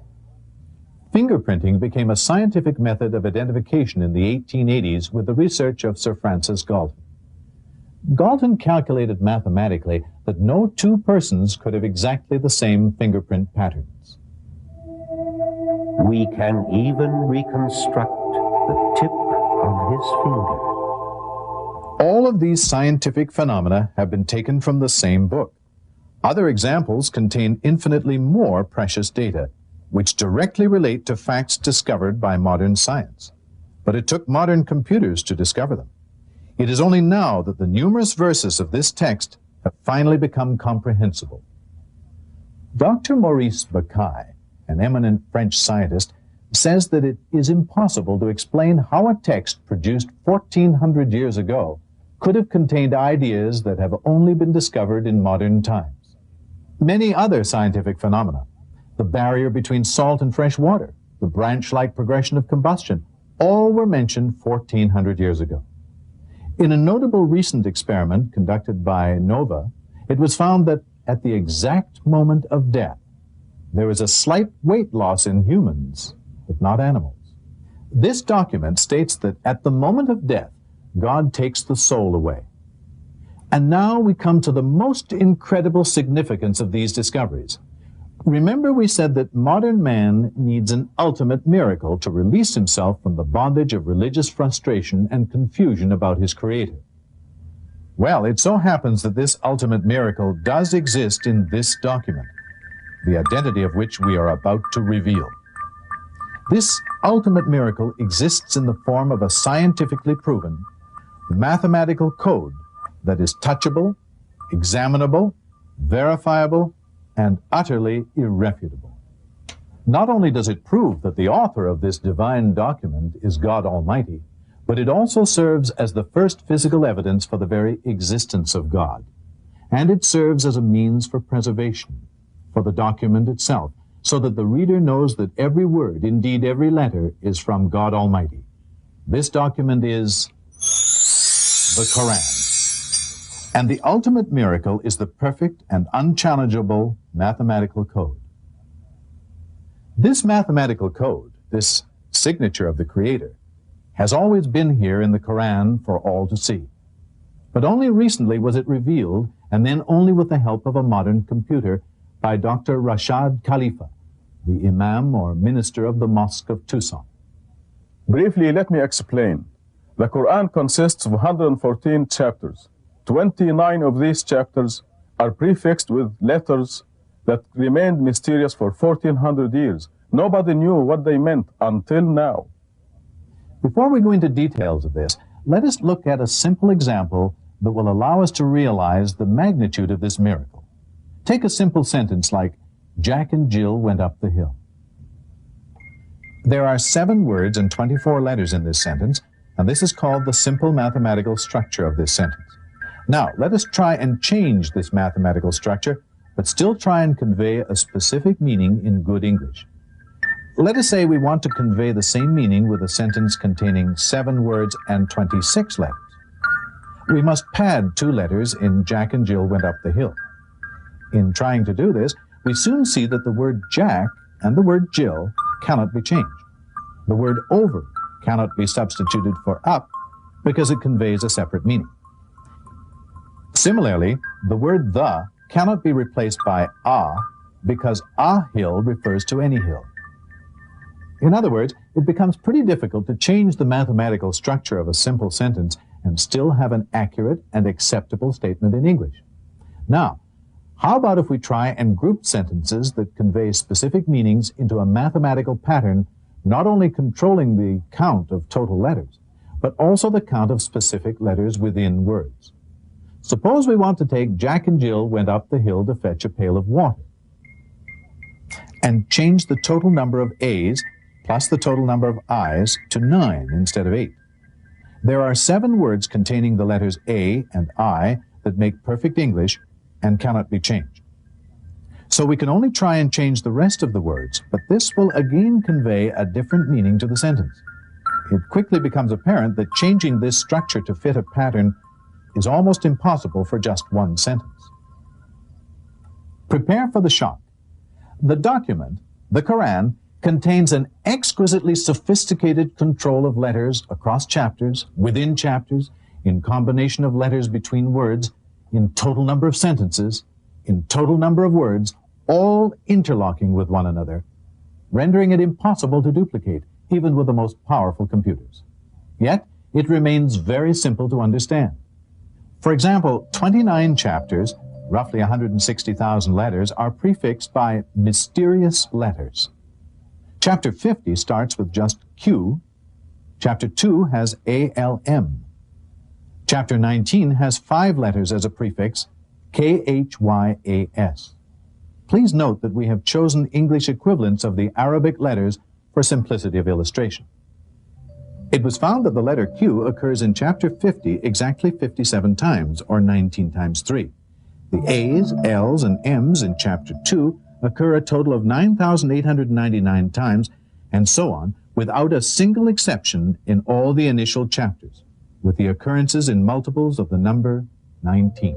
Fingerprinting became a scientific method of identification in the 1880s with the research of Sir Francis Galton. Galton calculated mathematically that no 2 persons could have exactly the same fingerprint patterns. We can even reconstruct the tip of his finger. All of these scientific phenomena have been taken from the same book. Other examples contain infinitely more precious data, which directly relate to facts discovered by modern science. But it took modern computers to discover them. It is only now that the numerous verses of this text have finally become comprehensible. Dr. Maurice Bucaille, an eminent French scientist, says that it is impossible to explain how a text produced 1,400 years ago could have contained ideas that have only been discovered in modern times. Many other scientific phenomena, the barrier between salt and fresh water, the branch-like progression of combustion, all were mentioned 1,400 years ago. In a notable recent experiment conducted by NOVA, it was found that at the exact moment of death, there is a slight weight loss in humans, but not animals. This document states that at the moment of death, God takes the soul away. And now we come to the most incredible significance of these discoveries. Remember, we said that modern man needs an ultimate miracle to release himself from the bondage of religious frustration and confusion about his Creator. Well, it so happens that this ultimate miracle does exist in this document, the identity of which we are about to reveal. This ultimate miracle exists in the form of a scientifically proven mathematical code that is touchable, examinable, verifiable, and utterly irrefutable. Not only does it prove that the author of this divine document is God Almighty, but it also serves as the first physical evidence for the very existence of God. And it serves as a means for preservation, for the document itself, so that the reader knows that every word, indeed every letter, is from God Almighty. This document is the Quran. And the ultimate miracle is the perfect and unchallengeable mathematical code. This mathematical code, this signature of the Creator, has always been here in the Quran for all to see. But only recently was it revealed, and then only with the help of a modern computer, by Dr. Rashad Khalifa, the Imam or minister of the Mosque of Tucson. Briefly, let me explain. The Quran consists of 114 chapters. 29 of these chapters are prefixed with letters that remained mysterious for 1,400 years. Nobody knew what they meant until now. Before we go into details of this, let us look at a simple example that will allow us to realize the magnitude of this miracle. Take a simple sentence like, Jack and Jill went up the hill. There are 7 words and 24 letters in this sentence, and this is called the simple mathematical structure of this sentence. Now, let us try and change this mathematical structure, but still try and convey a specific meaning in good English. Let us say we want to convey the same meaning with a sentence containing 7 words and 26 letters. We must pad 2 letters in Jack and Jill went up the hill. In trying to do this, we soon see that the word Jack and the word Jill cannot be changed. The word over cannot be substituted for up because it conveys a separate meaning. Similarly, the word the cannot be replaced by a because a hill refers to any hill. In other words, it becomes pretty difficult to change the mathematical structure of a simple sentence and still have an accurate and acceptable statement in English. Now, how about if we try and group sentences that convey specific meanings into a mathematical pattern, not only controlling the count of total letters, but also the count of specific letters within words? Suppose we want to take Jack and Jill went up the hill to fetch a pail of water, and change the total number of A's plus the total number of I's to 9 instead of 8. There are 7 words containing the letters A and I that make perfect English and cannot be changed. So we can only try and change the rest of the words, but this will again convey a different meaning to the sentence. It quickly becomes apparent that changing this structure to fit a pattern is almost impossible for just one sentence. Prepare for the shock. The document, the Quran, contains an exquisitely sophisticated control of letters across chapters, within chapters, in combination of letters between words, in total number of sentences, in total number of words, all interlocking with one another, rendering it impossible to duplicate, even with the most powerful computers. Yet, it remains very simple to understand. For example, 29 chapters, roughly 160,000 letters, are prefixed by mysterious letters. Chapter 50 starts with just Q. Chapter 2 has ALM. Chapter 19 has 5 letters as a prefix, KHYAS. Please note that we have chosen English equivalents of the Arabic letters for simplicity of illustration. It was found that the letter Q occurs in chapter 50 exactly 57 times, or 19 times 3. The A's, L's, and M's in chapter 2 occur a total of 9,899 times, and so on, without a single exception in all the initial chapters, with the occurrences in multiples of the number 19.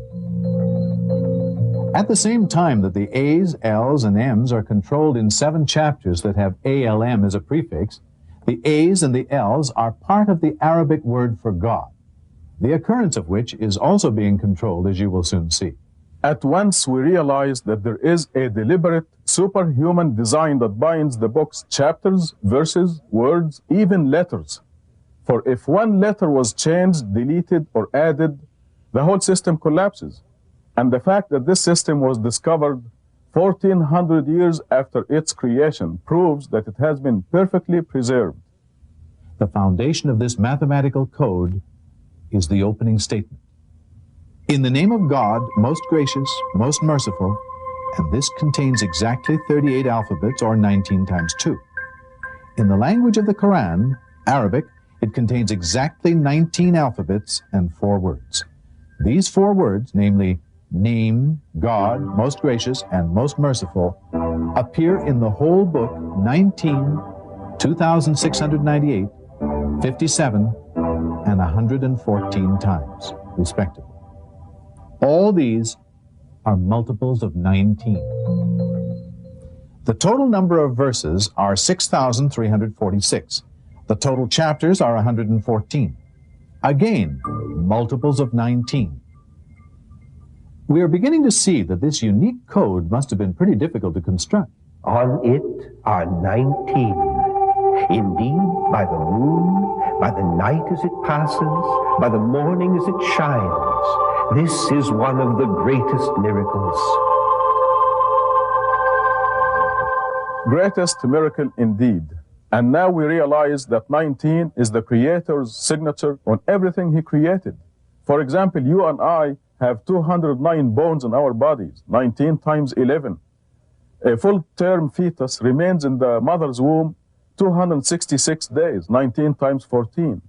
At the same time that the A's, L's, and M's are controlled in 7 chapters that have ALM as a prefix, the A's and the L's are part of the Arabic word for God, the occurrence of which is also being controlled, as you will soon see. At once we realize that there is a deliberate, superhuman design that binds the book's chapters, verses, words, even letters. For if one letter was changed, deleted, or added, the whole system collapses. And the fact that this system was discovered 1,400 years after its creation proves that it has been perfectly preserved. The foundation of this mathematical code is the opening statement. In the name of God, most gracious, most merciful, and this contains exactly 38 alphabets, or 19 times 2. In the language of the Quran, Arabic, it contains exactly 19 alphabets and 4 words. These 4 words, namely name, God, most gracious, and most merciful, appear in the whole book 19, 2,698, 57, and 114 times, respectively. All these are multiples of 19. The total number of verses are 6,346. The total chapters are 114. Again, multiples of 19. We are beginning to see that this unique code must have been pretty difficult to construct. On it are 19. Indeed, by the moon, by the night as it passes, by the morning as it shines, this is one of the greatest miracles. Greatest miracle indeed. And now we realize that 19 is the Creator's signature on everything He created. For example, you and I have 209 bones in our bodies, 19 times 11. A full-term fetus remains in the mother's womb 266 days, 19 times 14.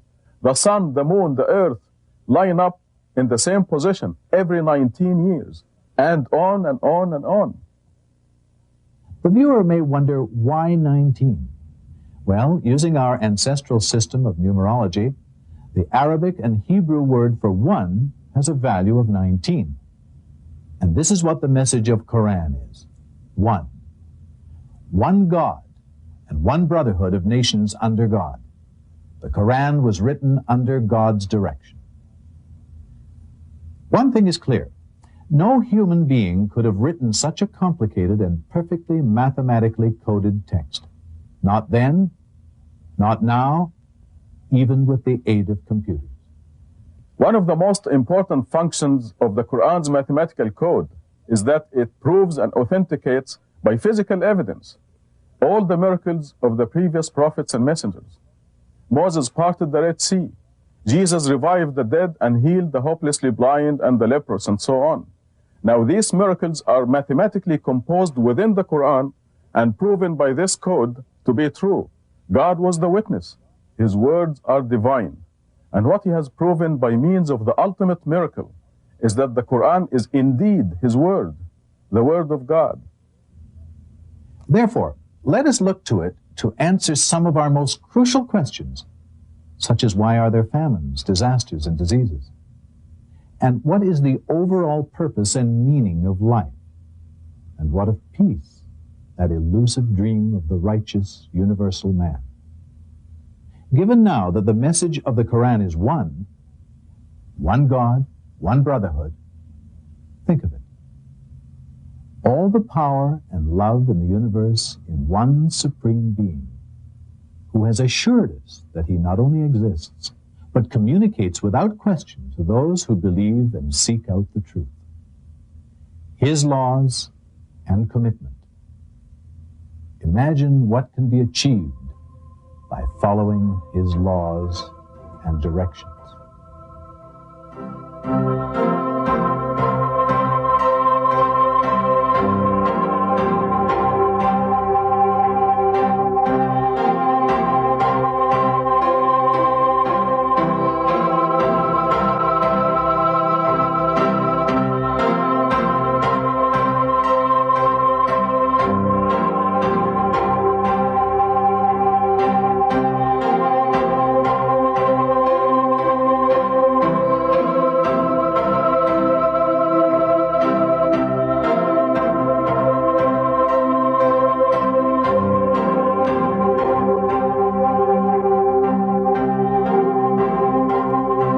The sun, the moon, the earth line up in the same position every 19 years, and on and on and on. The viewer may wonder, why 19? Well, using our ancestral system of numerology, the Arabic and Hebrew word for one has a value of 19. And this is what the message of Quran is. One. One God and one brotherhood of nations under God. The Quran was written under God's direction. One thing is clear. No human being could have written such a complicated and perfectly mathematically coded text. Not then, not now, even with the aid of computers. One of the most important functions of the Quran's mathematical code is that it proves and authenticates by physical evidence all the miracles of the previous prophets and messengers. Moses parted the Red Sea. Jesus revived the dead and healed the hopelessly blind and the leprous, and so on. Now these miracles are mathematically composed within the Quran and proven by this code to be true. God was the witness. His words are divine. And what He has proven by means of the ultimate miracle is that the Quran is indeed His word, the word of God. Therefore, let us look to it to answer some of our most crucial questions, such as why are there famines, disasters, and diseases? And what is the overall purpose and meaning of life? And what of peace, that elusive dream of the righteous, universal man? Given now that the message of the Quran is one God, one brotherhood, think of it. All the power and love in the universe in one supreme being, who has assured us that He not only exists, but communicates without question to those who believe and seek out the truth. His laws and commitment. Imagine what can be achieved by following His laws and directions.